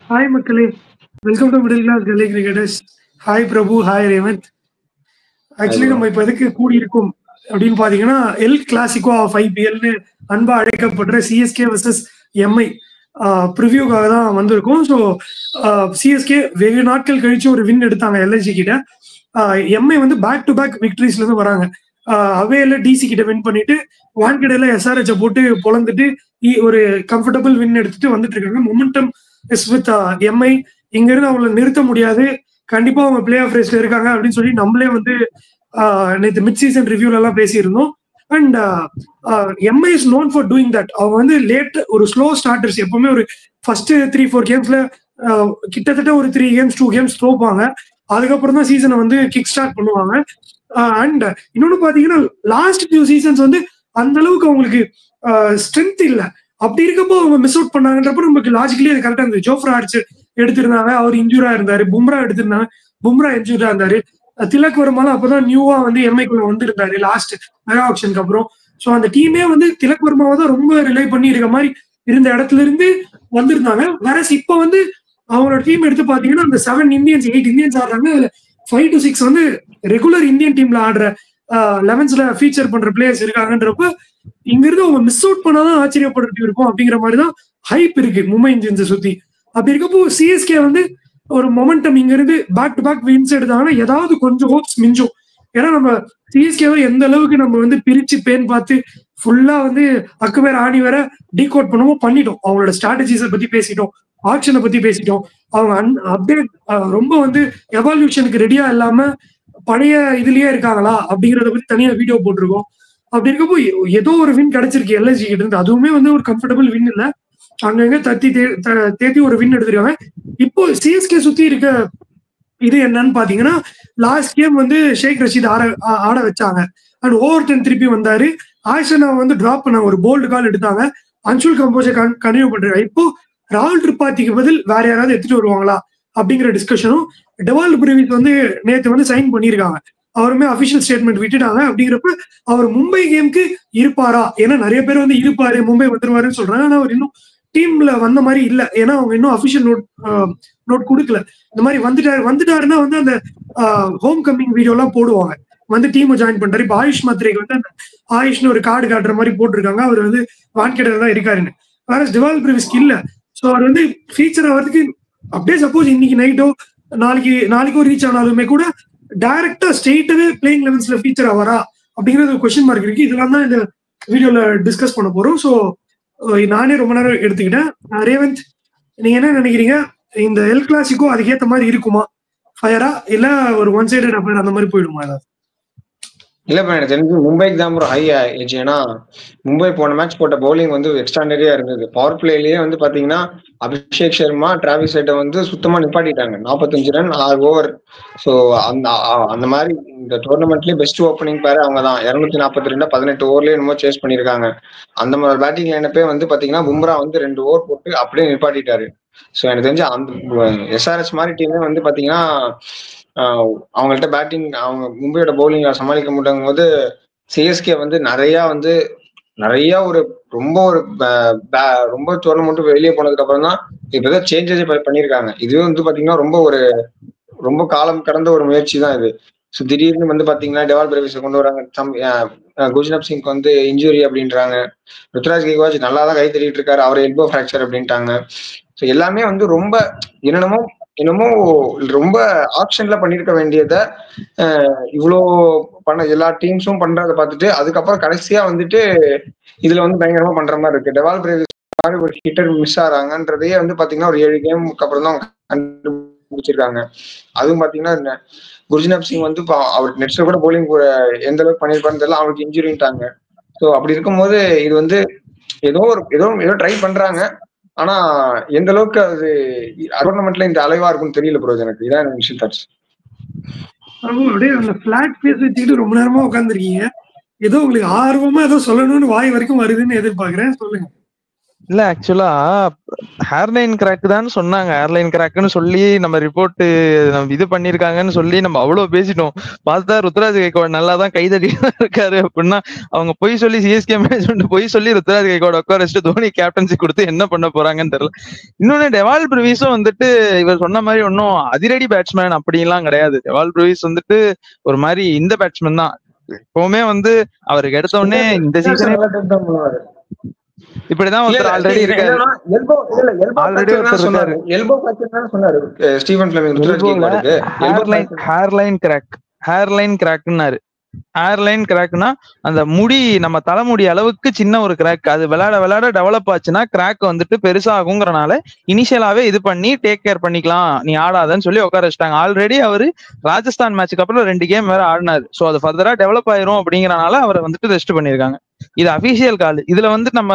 Hi Makale, welcome to Middle Class Gully Cricketers. Hi Prabhu, hi Revant. Actually நம்ம இப்போ எதுக்கு கூடியிருக்கோம் அப்படின்னு பார்த்தீங்கன்னா எல் கிளாசிக்கோ ஆஃப் ஐபிஎல்னு அன்பா அழைக்கப்படுற சிஎஸ்கே வர்சஸ் எம்ஐ ப்ரிவியூக்காக தான் வந்திருக்கோம். ஸோ சிஎஸ்கே வெகு நாட்கள் கழிச்சு ஒரு வின் எடுத்தாங்க எல்ஐசி கிட்ட. எம்ஐ வந்து பேக் டு பேக் விக்டரிஸ்ல இருந்து வராங்க. அவேல டிசி கிட்ட வின் பண்ணிட்டு வான்கடையில எஸ்ஆர்ஹெச் போட்டு பொழந்துட்டு ஒரு கம்ஃபர்டபுள் வின் எடுத்துட்டு வந்துட்டு இருக்காங்க. Momentum is with Mi. இங்க இருந்து அவங்களை நிறுத்த முடியாது, கண்டிப்பா அவங்க பிளே ஆஃப் ரேஸ்ல இருக்காங்க அப்படின்னு சொல்லி நம்மளே வந்து நேற்று மிட் சீசன் ரிவ்யூல எல்லாம் பேசியிருந்தோம். And Mi is known for doing that. அவங்க வந்து லேட் ஒரு ஸ்லோ ஸ்டார்டர்ஸ், எப்பவுமே ஒரு ஃபர்ஸ்ட் 3-4 கேம்ஸ்ல கிட்டத்தட்ட ஒரு 3 கேம்ஸ் 2 கேம்ஸ் தோப்பாங்க. அதுக்கப்புறம் தான் சீசனை வந்து கிக் ஸ்டார்ட் பண்ணுவாங்க. அண்ட் இன்னொன்னு பாத்தீங்கன்னா லாஸ்ட் ஃபியூ சீசன்ஸ் வந்து அந்த அளவுக்கு அவங்களுக்கு ஸ்ட்ரென்த் இல்லை. அப்படி இருக்கப்போ அவங்க மிஸ் அவுட் பண்ணாங்கன்றப்ப நமக்கு லாஜிக்கலி அது கரெக்டா இருந்தது. ஜோஃப்ரா ஆர்ச்சர் எடுத்திருந்தாங்க, அவர் இன்ஜூரா இருந்தாரு. பும்ரா எடுத்திருந்தாங்க, பும்ரா இன்ஜூரா இருந்தாரு. திலக் வர்மால அப்பதான் நியூவா வந்து எம்ஐக்குள்ள வந்திருந்தாரு லாஸ்ட் மெகா ஆக்ஷனுக்கு அப்புறம். ஸோ அந்த டீமே வந்து திலக் வர்மாவை தான் ரொம்ப ரிலை பண்ணி இருக்க மாதிரி இருந்த இடத்துல இருந்து வந்திருந்தாங்க. வேற இப்ப வந்து அவங்களோட டீம் எடுத்து பாத்தீங்கன்னா அந்த 7 இந்தியன்ஸ் 8 இந்தியன்ஸ் ஆடுறாங்க. 5 to 6 வந்து ரெகுலர் இந்தியன் டீம்ல ஆடுற 11ஸ்ல ஃபீச்சர் பண்ற பிளேயர்ஸ் இருக்காங்கன்றப்ப இங்க இருந்து அவங்க மிஸ் அவுட் பண்ணாதான் ஆச்சரியப்படுறது இருக்கும் அப்படிங்கிற மாதிரிதான் ஹைப் இருக்கு மும்பை இந்தியன்ஸை சுத்தி. அப்படி இருக்கப்போ சிஎஸ்கே வந்து ஒரு மொமெண்டம் இங்க இருந்து பேக் டு பேக் வின்ஸ் எடுத்தாங்கன்னா ஏதாவது கொஞ்சம் ஹோப்ஸ் மிஞ்சும். ஏன்னா நம்ம சிஎஸ்கேவை எந்த அளவுக்கு நம்ம வந்து பிரிச்சு பேன் பார்த்து ஃபுல்லா வந்து அக்கு வேற ஆணி வேற டீகோட் பண்ணவும் பண்ணிட்டோம். அவங்களோட ஸ்ட்ராட்டஜிஸை பத்தி பேசிட்டோம், ஆக்ஷனை பத்தி பேசிட்டோம். அவங்க அப்டேட் ரொம்ப வந்து எவால்யூஷனுக்கு ரெடியா இல்லாம பழைய இதுலயே இருக்காங்களா அப்படிங்கறத பத்தி தனியா வீடியோ போட்டிருக்கோம். அப்படி இருக்கப்போ ஏதோ ஒரு வின் கிடைச்சிருக்கு எல்ஐசி கிட்ட இருந்து. அதுவுமே வந்து ஒரு கம்ஃபர்டபுள் வின் இல்ல, அங்கங்க தேத்தி ஒரு வின் எடுத்திருக்காங்க. இப்போ சிஎஸ்கே சுத்தி இருக்க இது என்னன்னு பாத்தீங்கன்னா லாஸ்ட் கேம் வந்து ஷேக் ரஷீத் ஆட வச்சாங்க. அண்ட் ஓவர்டன் திருப்பி வந்தாரு. ஆயிஷனா வந்து டிராப் பண்ண ஒரு போல்டு கால் எடுத்தாங்க. அன்சுல் கம்போஸை கண்டினியூ பண்றாங்க. இப்போ ராகுல் திரிபாதிக்கு பதில் வேற யாராவது எடுத்துட்டு வருவாங்களா அப்படிங்கிற டிஸ்கஷனும். டெவால் பிரவிஸ் வந்து நேற்று வந்து சைன் பண்ணியிருக்காங்க. அவருமே அபிஷியல் ஸ்டேட்மெண்ட் விட்டுட்டாங்க. அப்படிங்கிறப்ப அவர் மும்பை கேமுக்கு இருப்பாரா? ஏன்னா நிறைய பேர் வந்து இருப்பாரு, மும்பை வந்துருவாருன்னு சொல்றாங்க. ஆனா அவர் இன்னும் டீம்ல வந்த மாதிரி இல்ல. ஏன்னா அவங்க இன்னும் அபிஷியல் நோட் கொடுக்கல. இந்த மாதிரி வந்துட்டாருன்னா வந்து அந்த ஹோம் கமிங் வீடியோ எல்லாம் போடுவாங்க, வந்து டீம் ஜாயின் பண்றாரு. இப்ப ஆயுஷ் மாத்ரேக்கு வந்து அந்த ஆயுஷ்னு ஒரு கார்டு காட்டுற மாதிரி போட்டிருக்காங்க. அவர் வந்து வான்கேடர் தான் இருக்காருன்னு. வேற டிவால் பிரவிஸ்க்கு இல்ல. ஸோ அவர் வந்து ஃபீச்சர் ஆகிறதுக்கு அப்படியே சப்போஸ் இன்னைக்கு நைட்டோ நாளைக்கோ ரீச் ஆனாலுமே கூட டைரக்டா ஸ்ட்ரெயிட்டாவே பிளேயிங் லெவன்ஸ்ல ஃபீச்சர் ஆவாரா அப்படிங்கிறது ஒரு கொஸ்டின் மார்க் இருக்கு. இதெல்லாம் தான் இந்த வீடியோல டிஸ்கஸ் பண்ண போறோம். ஸோ நானே ரொம்ப நேரம் எடுத்துக்கிட்டேன். ரேவந்த், நீங்க என்ன நினைக்கிறீங்க? இந்த எல் கிளாசிக்கோ அதுக்கேற்ற மாதிரி இருக்குமா? ஃபயரா இல்ல ஒரு ஒன் சைடட் அஃபேர் அந்த மாதிரி போயிடுமா? ஏதாவது இல்ல எனக்கு தெரிஞ்சு மும்பைக்கு தான் ஒரு ஹை ஏஜ். ஏன்னா மும்பை போன மேட்ச் போட்ட பவுலிங் வந்து எக்ஸ்ட்ரானரியா இருந்தது. பவர் பிளேலயே வந்து பாத்தீங்கன்னா அபிஷேக் சர்மா, டிராவிஸ் ஹெட்டை வந்து சுத்தமா நிப்பாட்டிட்டாங்க. 45 ரன் 6 ஓவர். ஸோ அந்த மாதிரி இந்த டோர்னமெண்ட்லயே பெஸ்ட் ஓப்பனிங் பேர் அவங்க தான். 242 18 ஓவர்லயே என்னமோ சேஸ் பண்ணிருக்காங்க. அந்த மாதிரி பேட்டிங் லைனப்பே வந்து பாத்தீங்கன்னா பும்ரா வந்து 2 ஓவர் போட்டு அப்படியே நிப்பாட்டிட்டாரு. ஸோ எனக்கு தெரிஞ்சு அந்த எஸ்ஆர்எஸ் மாதிரி டீமே வந்து பாத்தீங்கன்னா அவங்கள்ட்ட பேட்டிங், அவங்க மும்பையோட பவுலிங் சமாளிக்க முடியும் போது சிஎஸ்கே வந்து நிறைய ஒரு ரொம்ப டோர்னமெண்ட் வெளியே போனதுக்கு அப்புறம் தான் இப்பதான் சேஞ்சஸ் பண்ணிருக்காங்க. இதுவே வந்து பாத்தீங்கன்னா ரொம்ப காலம் கடந்த ஒரு முயற்சி தான் இது. ஸோ திடீர்னு வந்து பாத்தீங்கன்னா டெவால் பிரவிஸை கொண்டு வராங்க. குர்ஜ்னப் சிங்க்கு வந்து இன்ஜுரி அப்படின்றாங்க. ருத்ராஜ் கேக்வாஜ் நல்லா தான் கை தட்டிட்டு இருக்காரு, அவர் எல்போ ஃபிராக்சர் அப்படின்ட்டாங்க. ஸோ எல்லாமே வந்து ரொம்ப என்னமோ ரொம்ப ஆப்ஷன்ல பண்ணிருக்க வேண்டியத இவ்வளோ பண்ண எல்லா டீம்ஸும் பண்றதை பார்த்துட்டு அதுக்கப்புறம் கடைசியா வந்துட்டு இதுல வந்து பயங்கரமா பண்ற மாதிரி இருக்கு. டெவால் பிரேவிஸ் மாதிரி ஒரு ஹிட்டர் மிஸ் ஆறாங்கன்றதையே வந்து பாத்தீங்கன்னா ஒரு 7 கேமுக்கு அப்புறம் தான் கண்டுபிடிச்சிருக்காங்க. அதுவும் பாத்தீங்கன்னா குர்ஜ்னப் சிங் வந்து அவர் நெட்ஸ்ல கூட போலிங் எந்த அளவுக்கு பண்ணிருப்பான்னு தெரியல, அவருக்கு இன்ஜுரின்ட்டாங்க. ஸோ அப்படி இருக்கும்போது இது வந்து ஏதோ ட்ரை பண்றாங்க. ஆனா எந்த அளவுக்கு அது டோர்னமெண்ட்ல இந்த அலைவா இருக்கும்னு தெரியல ப்ரோ. எனக்கு இதான் விஷயம் தாட்ஸ். அப்படியே அந்த பிளாட் பேஸ் வச்சுக்கிட்டு ரொம்ப நேரமா உட்காந்துருக்கீங்க. ஏதோ உங்களுக்கு ஆர்வமா ஏதோ சொல்லணும்னு வாய் வரைக்கும் வருதுன்னு எதிர்பார்க்கிறேன். சொல்லுங்க. இல்ல ஆக்சுவலா ஹேர்லைன் கிராக் தான் சொன்னாங்க. ஹேர்லைன் கிராக்னு சொல்லி நம்ம ரிப்போர்ட் இது பண்ணிருக்காங்கன்னு சொல்லி நம்ம அவ்வளவு பேசிட்டோம். பார்த்தா ருத்ராஜ் கைக்வாட் நல்லா தான் கைதடி இருக்காரு அப்படின்னா அவங்க பொய் சொல்லி சிஎஸ்கே மேனேஜ்மெண்ட் பொய் சொல்லி ருத்ராஜ் கைக்வாட் உட்கார வச்சுட்டு தோனி கேப்டன்சி கொடுத்து என்ன பண்ண போறாங்கன்னு தெரியல. இன்னொன்னு டெவால் பிரவிஸும் வந்துட்டு இவர் சொன்ன மாதிரி ஒன்னும் அதிரடி பேட்ஸ்மேன் அப்படின்லாம் கிடையாது. டெவால் பிரவிஸ் வந்துட்டு ஒரு மாதிரி இந்த பேட்ஸ்மேன் தான். எப்பவுமே வந்து அவருக்கு எடுத்த உடனே இந்த சீசனே இப்படிதான் ஒருத்தர் ஆல்ரெடி இருக்காரு. ஆல்ரெடி ஒருத்தர் இருக்காரு. ஹேர்லைன் கிராக், ஹேர்லைன் கிராக்னாரு. ஹேர்லைன் கிராக்னா அந்த முடி நம்ம தலைமுடி அளவுக்கு சின்ன ஒரு கிராக். அது விளையாட விளையாட டெவலப் ஆச்சுன்னா கிராக் வந்துட்டு பெருசாகுங்கிறனால இனிஷியலாவே இது பண்ணி டேக் கேர் பண்ணிக்கலாம், நீ ஆடாதன்னு சொல்லி உட்கார வச்சிட்டாங்க. ஆல்ரெடி அவரு ராஜஸ்தான் மேட்சுக்கு அப்புறம் 2 கேம் வேற ஆடினாரு. ஸோ அது ஃபர்தரா டெவலப் ஆயிரும் அப்படிங்கறனால அவரை வந்துட்டு ரெஸ்ட் பண்ணிருக்காங்க. இது அபிஷியல் கால். இதுல வந்து நம்ம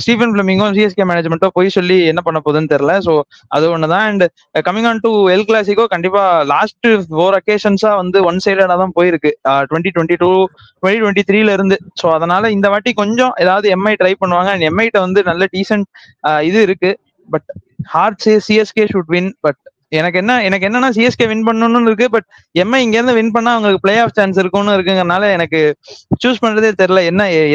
ஸ்டீஃபன் பிளமிங்கும் சிஎஸ்கே மேனேஜ்மெண்ட்டோ போய் சொல்லி என்ன பண்ண போகுதுன்னு தெரியல. ஸோ அது ஒண்ணுதான். And coming on to L Clasico, கண்டிப்பா லாஸ்ட் 4 அக்கேஷன்ஸா வந்து ஒன் சைடடா தான் போயிருக்கு 2022 2023ல இருந்து. ஸோ அதனால இந்த வாட்டி கொஞ்சம் ஏதாவது எம்ஐ ட்ரை பண்ணுவாங்க. அண்ட் எம்ஐட்ட வந்து நல்ல டீசென்ட் இது இருக்கு. But heart CSK should win. But எனக்கு என்னன்னா சிஎஸ்கே வின் பண்ணணும்னு இருக்கு. பட் எம்ஐ இங்க இருந்து வின் பண்ணா அவங்களுக்கு பிளே ஆஃப் சான்ஸ் இருக்கும்னு இருக்குங்கறனால எனக்கு சூஸ் பண்றதே தெரியல.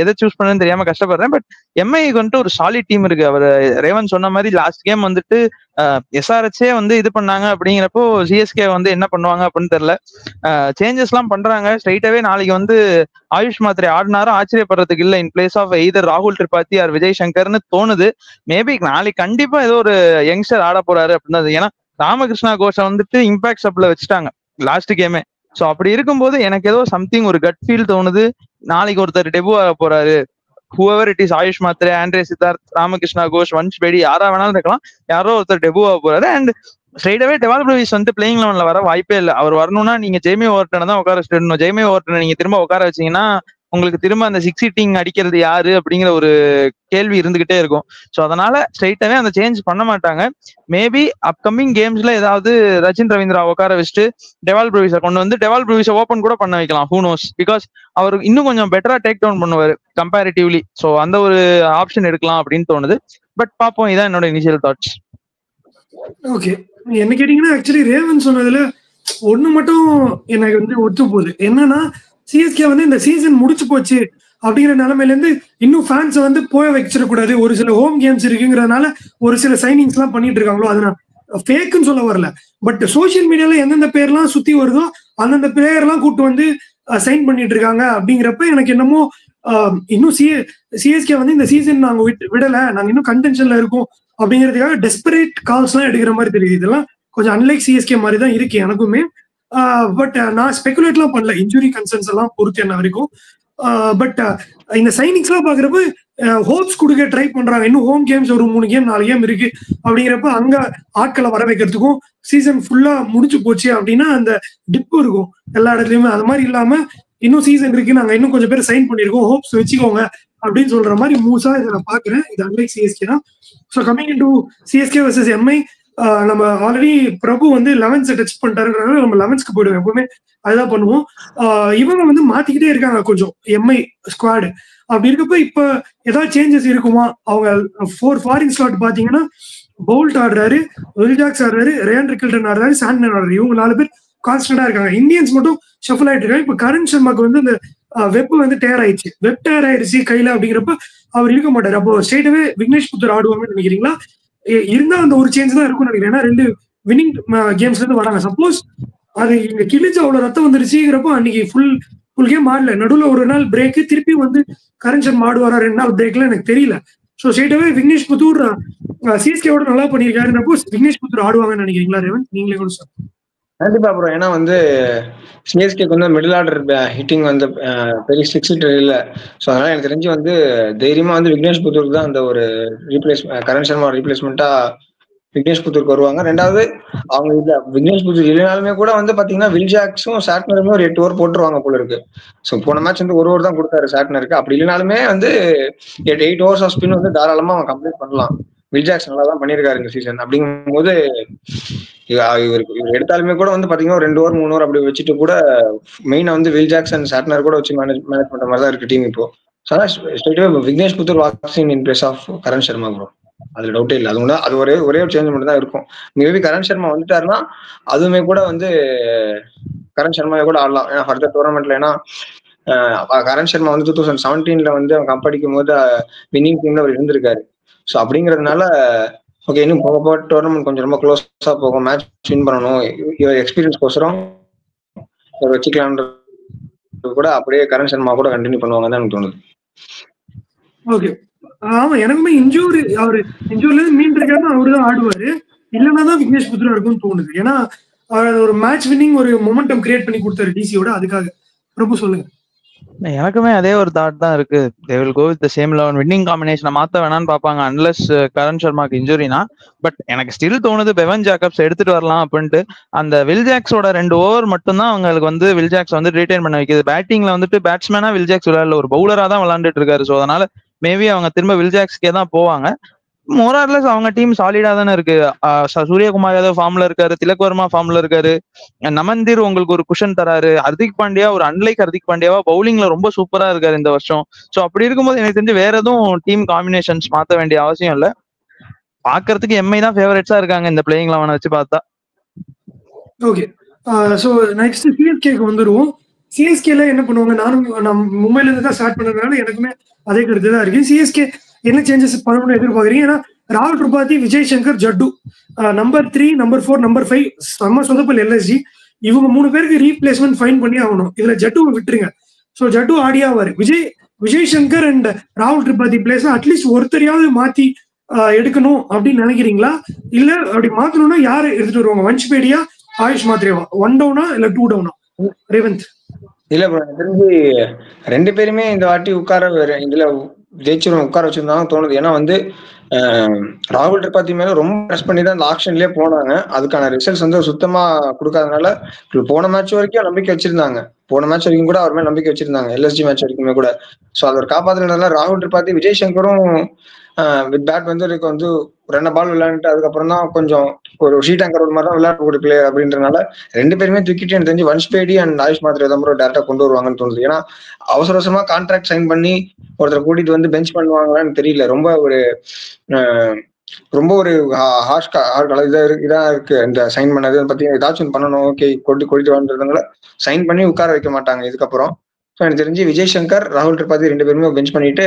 எதை சூஸ் பண்ணணும்னு தெரியாம கஷ்டப்படுறேன். பட் எம்ஐக்கு வந்துட்டு ஒரு சாலிட் டீம் இருக்கு. அவர் ரேவன் சொன்ன மாதிரி லாஸ்ட் கேம் வந்துட்டு எஸ்ஆர்எச்சே வந்து இது பண்ணாங்க. அப்படிங்கிறப்போ சிஎஸ்கே வந்து என்ன பண்ணுவாங்க அப்படின்னு தெரியல. சேஞ்சஸ் எல்லாம் பண்றாங்க. ஸ்ட்ரைட்டாவே நாளைக்கு வந்து ஆயுஷ் மாத்திரை ஆடினாரும் ஆச்சரியப்படுறதுக்கு இல்லை. இன் பிளேஸ் ஆஃப் எய்தர் ராகுல் திரிபாதி ஆர் விஜய் சங்கர்னு தோணுது. மேபி நாளைக்கு கண்டிப்பா ஏதோ ஒரு யங்ஸ்டர் ஆட போறாரு அப்படின்னு. ஏன்னா ராமகிருஷ்ணா கோஷை வந்துட்டு இம்பாக்ட் சப்ல வச்சுட்டாங்க லாஸ்ட் கேமே. சோ அப்படி இருக்கும்போது எனக்கு ஏதோ சம்திங் ஒரு கட் ஃபீல் தோணுது. நாளைக்கு ஒருத்தர் டெபு ஆக போறாரு. whoever it is, AYUSH Mhatre, Andre Siddharth, Ramakrishna Ghosh, Vansh Bedi, யாரா வேணாலும் இருக்கலாம். யாரோ ஒருத்தர் டெபு ஆக போறாரு. அண்ட் ஸ்ட்ரைட்டாவே டெவால் பிரவிஸ் வந்து பிளேயிங் லெவன்ல வர வாய்ப்பே இல்லை. அவர் வரணும்னா நீங்க ஜெய்மி ஓவர்டனை தான் உட்கார வச்சிடணும். ஜெய்மி ஓவர்டனை நீங்க திரும்ப உட்கார வச்சீங்கன்னா உங்களுக்கு திரும்ப அந்த 6 ஹிட்டிங் அடிக்கிறது யாரு அப்படிங்கிற ஒரு கேள்வி இருந்துகிட்டே இருக்கும். ஸோ அதனால ஸ்ட்ரைட்டாவே அந்த சேஞ்ச் பண்ண மாட்டாங்க. மேபி அப்கமிங் கேம்ஸ்ல ஏதாவது ரச்சின் ரவீந்திரா உட்கார வச்சுட்டு டெவால் பிரவிஸை கொண்டு வந்து டெவால் பிரவிஸை ஓப்பன் கூட பண்ண வைக்கலாம். ஹூ நோஸ், பிகாஸ் அவர் இன்னும் கொஞ்சம் பெட்டரா டேக் டவுன் பண்ணுவார் கம்பேரிட்டிவ்லி. ஸோ அந்த ஒரு ஆப்ஷன் எடுக்கலாம் அப்படின்னு தோணுது. பட் பார்ப்போம். இதான் என்னோட இனிஷியல் தாட்ஸ். ஓகே, என்ன கேட்டீங்கன்னா ஆக்சுவலி ரேவன் சொன்னதுல ஒண்ணு மட்டும் எனக்கு வந்து ஒத்து போகுது. என்னன்னா சிஎஸ்கே வந்து இந்த சீசன் முடிச்சு போச்சு அப்படிங்கிற நிலைமையில இருந்து இன்னும் ஃபேன்ஸ் வந்து போய வச்சிடக்கூடாது. ஒரு சில ஹோம் கேம்ஸ் இருக்குங்கிறதுனால ஒரு சில சைனிங்ஸ் எல்லாம் பண்ணிட்டு இருக்காங்களோ, அது நான் ஃபேக்குன்னு சொல்ல வரல. பட் சோசியல் மீடியால எந்தெந்த பேர்லாம் சுத்தி வருதோ அந்தந்த பிளேயர் எல்லாம் கூப்பிட்டு வந்து சைன் பண்ணிட்டு இருக்காங்க. அப்படிங்கிறப்ப எனக்கு என்னமோ இன்னும் சிஎஸ்கே வந்து இந்த சீசன் நாங்க விடல, நாங்க இன்னும் கண்டென்ஷன்ல இருக்கோம் அப்படிங்கிறதுக்காக டெஸ்பரேட் கால்ஸ் எல்லாம் எடுக்கிற மாதிரி தெரியுது. இதெல்லாம் கொஞ்சம் அன்லைக் சிஎஸ்கே மாதிரி தான் இருக்கு எனக்குமே. பட் நான் ஸ்பெகுலேட்லாம் பண்ணல இன்ஜுரி கன்சர்ன்ஸ் எல்லாம் பொறுத்து என்ன வரைக்கும். பட் இந்த சைனிங்ஸ் எல்லாம் பாக்குறப்ப ஹோப்ஸ் கொடுக்க ட்ரை பண்றாங்க. இன்னும் ஹோம் கேம்ஸ் ஒரு 3 கேம் 4 கேம் இருக்கு அப்படிங்கிறப்ப அங்க ஆட்களை வர வைக்கிறதுக்கும் சீசன் ஃபுல்லா முடிச்சு போச்சு அப்படின்னா அந்த டிப் இருக்கும் எல்லா இடத்துலயுமே. அது மாதிரி இல்லாம இன்னும் சீசன் இருக்கு, நாங்க இன்னும் கொஞ்சம் பேர் சைன் பண்ணிருக்கோம், ஹோப்ஸ் வச்சுக்கோங்க அப்படின்னு சொல்ற மாதிரி மூஸா இதை நான் பாக்குறேன். இது அன்லைக் சிஎஸ்கே தான். So coming to CSK versus Mi, நம்ம ஆல்ரெடி பிரபு வந்து 11 டச் பண்ணிட்டாருன்றதுனால நம்ம 11க்கு போயிடுவோம். எப்பவுமே அதுதான் பண்ணுவோம். இவங்க வந்து மாத்திக்கிட்டே இருக்காங்க கொஞ்சம் எம்ஐ ஸ்குவாடு. அப்படி இருக்கப்ப இப்ப ஏதாவது சேஞ்சஸ் இருக்குமா? அவங்க 4 ஃபாரின் ஸ்லாட் பாத்தீங்கன்னா பவுல்ட் ஆடுறாரு, வில்ஜாக்ஸ் ஆடுறாரு, ரேன் ரிக்கில்டன் ஆடுறாரு, சாண்டன் ஆடுறாரு. இவங்க 4 பேர் கான்ஸ்டன்டா இருக்காங்க. இந்தியன்ஸ் மட்டும் ஷஃபிள் ஆயிட்டு இருக்காங்க. இப்ப கரண் சர்மாக்கு வந்து இந்த வெப் வந்து டேர் ஆயிடுச்சு, வெப் டேர் ஆயிடுச்சு கையில. அப்படிங்கிறப்ப அவர் இருக்க மாட்டாரு. அப்போ ஸ்ட்ரெயிட்டாவே விக்னேஷ் புத்தர் ஆடுவாங்கன்னு நினைக்கிறீங்களா? இருந்தா அந்த ஒரு சேஞ்ச் தான் இருக்கும்னு நினைக்கிறேன். ஏன்னா 2 வின்னிங் கேம்ஸ்ல இருந்து வராங்க. சப்போஸ் அது இங்க கிழிச்சு அவ்வளவு ரத்தம் வந்துருச்சுங்கிறப்போ அன்னைக்கு ஃபுல் கேம் ஆடல, நடுவுல ஒரு நாள் பிரேக், திருப்பி வந்து கரண் சர்மா ஆடுவாரா 2 நாள் பிரேக்ல எனக்கு தெரியல. ஸோ ஸ்ட்ரெயிட்டாவே விக்னேஷ் புத்தூர் சிஎஸ்கேவோட நல்லா பண்ணியிருக்காருன்றப்போ விக்னேஷ் புத்தூர் ஆடுவாங்கன்னு நினைக்கிறீங்களா ரேவன்? நீங்களே கூட சார். கண்டிப்பா ப்ரோ. ஏன்னா வந்து சிஎஸ்கேக்கு வந்து மிடில் ஆர்டர் ஹிட்டிங் வந்து பெரிய 6 ஹிட்டர் இல்லை. ஸோ அதனால எனக்கு தெரிஞ்சு வந்து தைரியமா வந்து விக்னேஷ் புத்தூருக்கு தான் அந்த ஒரு கரண் சர்மா ரீப்ளேஸ்மெண்ட்டா விக்னேஷ் புத்தூருக்கு வருவாங்க. 2வது அவங்க இல்ல விக்னேஷ் புத்தூர் இல்லைனாலுமே கூட வந்து பாத்தீங்கன்னா வில்ஜாக்ஸும் சாட்னருமே ஒரு 8 ஓவர் போட்டுருவாங்க போல இருக்கு. ஸோ போன மேட்ச் வந்து 1 ஓவர் தான் கொடுத்தாரு சாட்னருக்கு. அப்படி இல்லைனாலுமே வந்து 8 ஓவர்ஸ் ஆஃப் ஸ்பின் வந்து தாராளமா அவன் கம்ப்ளீட் பண்ணலாம். வில்ஜாக்ஸ் நல்லா தான் பண்ணியிருக்காரு இந்த சீசன். அப்படிங்கும்போது இவர் எடுத்தாலுமே கூட வந்து பாத்தீங்கன்னா 2 ஓவர் 3 ஓவர் அப்படி வச்சுட்டு கூட மெயினா வந்து வில்ஜாக்ஸ் அண்ட் சாட்னர் கூட வச்சு மேனேஜ் பண்ற மாதிரி தான் இருக்கு டீம் இப்போ. Vignesh Puthur walks in place of Karn Sharma bro. அதுல டவுட்டே இல்லை. அது அது ஒரே ஒரு சேஞ்ச் மட்டும் தான் இருக்கும். மேபி கரண் சர்மா வந்துட்டாருன்னா அதுவுமே கூட வந்து கரண் சர்மாவே கூட ஆடலாம். ஏன்னா ஃபர்தர் டோர்னமெண்ட்ல, ஏன்னா கரண் சர்மா வந்து 2017 வந்து அவன் கம்படிக்கும் போது வின்னிங் டீம்ல அவர் இருந்திருக்காரு. ஸோ அப்படிங்கிறதுனால ஓகே, இன்னும் போக போக டோர்னமெண்ட் கொஞ்சம் ரொம்ப க்ளோஸா போகும், மேட்ச் வின் பண்ணணும், எக்ஸ்பீரியன்ஸ் கோசரம் வச்சுக்கலாம்ன்றது கூட அப்படியே கரண் சர்மா கூட கண்டினியூ பண்ணுவாங்கன்னு எனக்கு தோணுது. ஓகே, ஆமா, எனக்குமே இன்ஜூரி, அவரு இன்ஜூரில இருந்து மீண்டிருக்காருன்னா அவரு தான் ஆடுவாரு, இல்லைன்னா தான் விக்னேஷ் புத்ரா இருக்கும்னு தோணுது. ஏன்னா ஒரு மேட்ச் வின்னிங் ஒரு மொமெண்டம் கிரியேட் பண்ணி கொடுத்தாரு டிசியோட. அதுக்காக பிரபு சொல்லுங்க. எனக்குமே அதே ஒரு தாட் தான் இருக்கு. they will go with the same 11 winning காம்பினேஷனை மாத்த வேணான்னு பாப்பாங்க அன்லெஸ் கரண் சர்மாக்கு இன்ஜுரினா. பட் எனக்கு ஸ்டில் தோணுது பெவன் ஜாக்கப்ஸ் எடுத்துட்டு வரலாம் அப்படின்ட்டு. அந்த வில் ஜாக்ஸோட 2 ஓவர் மட்டும் தான் அவங்களுக்கு வந்து வில் ஜாக்ஸ் வந்து ரிட்டைன் பண்ண வைக்குது. பேட்டிங்ல வந்துட்டு பேட்ஸ்மேனா வில் ஜாக்ஸ் விளையாடல, ஒரு பவுலரா தான் விளையாண்டுட்டு இருக்காரு. ஸோ அதனால மேபி அவங்க திரும்ப வில் ஜாக்ஸ்க்கே தான் போவாங்க. மோரார்லெஸ் அவங்க டீம் சாலிடா தானே இருக்கு. சூரியகுமார் யாதவ் ஃபார்ம்ல இருக்காரு, திலக் வர்மா ஃபார்ம்ல இருக்காரு, நமந்தீர் உங்களுக்கு ஒரு குஷன் தராரு, ஹர்திக் பாண்டியா ஒரு அன்லைக் ஹர்திக் பாண்டியாவா பவுலிங்ல ரொம்ப சூப்பரா இருக்காரு இந்த வருஷம். ஸோ அப்படி இருக்கும்போது எனக்கு தெரிஞ்சு வேற எதுவும் டீம் காம்பினேஷன்ஸ் மாத்த வேண்டிய அவசியம் இல்லை. பாக்குறதுக்கு எம்ஐ தான் ஃபேவரட்ஸா இருக்காங்க இந்த பிளேயிங் 11 வச்சு பார்த்தா. ஓகே, ஸோ நெக்ஸ்ட் சிஎஸ்கேக்கு வந்துருவோம். சிஎஸ்கேல என்ன பண்ணுவாங்க, நான் மும்பைல இருந்து தான் ஸ்டார்ட் பண்ணதுனால எனக்குமே அதே கருத்து தான் இருக்கு. சிஎஸ்கே என்ன சேஞ்சஸ் பண்ணணும்னு எதிர்பார்க்குறீங்க? ஏன்னா ராகுல் Tripathi, Vijay Shankar, Jaddu number 3, number 4, number 5 செம்ம சொதப்பல் எல்எஸ்ஜி. இவங்க 3 பேருக்கு ரீப்ளேஸ்மெண்ட் ஃபைன் பண்ணி ஆகணும். இதுல ஜட்டுவை விட்டுருங்க. So Jaddu ஆடியாவாரு. Vijay Shankar and ராகுல் திரிபாதி பிளேஸ் அட்லீஸ்ட் ஒருத்தரையாவது மாத்தி எடுக்கணும் அப்படின்னு நினைக்கிறீங்களா? இல்ல அப்படி மாத்தணும்னா யாரு எடுத்துட்டு வருவாங்க? வன்ஷ்பேடியா, ஆயுஷ் மாத்ரேவா? 1 டவுனா இல்ல 2 டவுனா? ரேவந்த். இல்ல ப்ரோ, எனக்கு தெரிஞ்சு 2 பேருமே இந்த வாட்டி இதுல ஜெயிச்சிரும் உட்கார வச்சிருந்தாங்க தோணுது. ஏன்னா வந்து ராகுல் திரிபாதி மேல ரொம்ப ப்ரெஸ் பண்ணி தான் இந்த ஆக்ஷன்லயே போனாங்க. அதுக்கான ரிசல்ட்ஸ் வந்து சுத்தமா கொடுக்காதனால போன மேட்ச் வரைக்கும் நம்பிக்கை வச்சிருந்தாங்க. போன மேட்ச் வரைக்கும் கூட அவர் மேல நம்பிக்கை வச்சிருந்தாங்க, எல்எஸ்ஜி மேட்ச் வரைக்குமே கூட. ஸோ அதை காப்பாத்துறதுனால ராகுல் திரிபாதி, விஜய் சங்கரும் வித் பேட் வந்து வந்து 2 பால் விளையாண்டுட்டு அதுக்கப்புறம் தான் கொஞ்சம் ஒரு ஷீட் ஆங்கர் ஒரு மாதிரி தான் விளையாடக்கூடிய பிளேயர் அப்படின்றனால 2 பேருமே தூக்கிட்டு எனக்கு தெரிஞ்சு வன்ஷ்பேடி அண்ட் ஆயுஷ் மாத்ரே தான் டேரக்டா கொண்டு வருவாங்கன்னு தோணுது. ஏன்னா அவசர அவசரமா கான்ட்ராக்ட் சைன் பண்ணி ஒருத்தர் கூட்டிட்டு வந்து பெஞ்ச் பண்ணுவாங்களான்னு தெரியல. ரொம்ப ஒரு இதா இருக்கு இந்த சைன் பண்ணது பத்தி. ஏதாச்சும் பண்ணணும், ஓகே கொட்டிட்டு வாழ்றதுனால சைன் பண்ணி உட்கார வைக்க மாட்டாங்க இதுக்கப்புறம். ஸோ எனக்கு தெரிஞ்சு விஜய் சங்கர், ராகுல் திரிபாதி 2 பேருமே பெஞ்ச் பண்ணிட்டு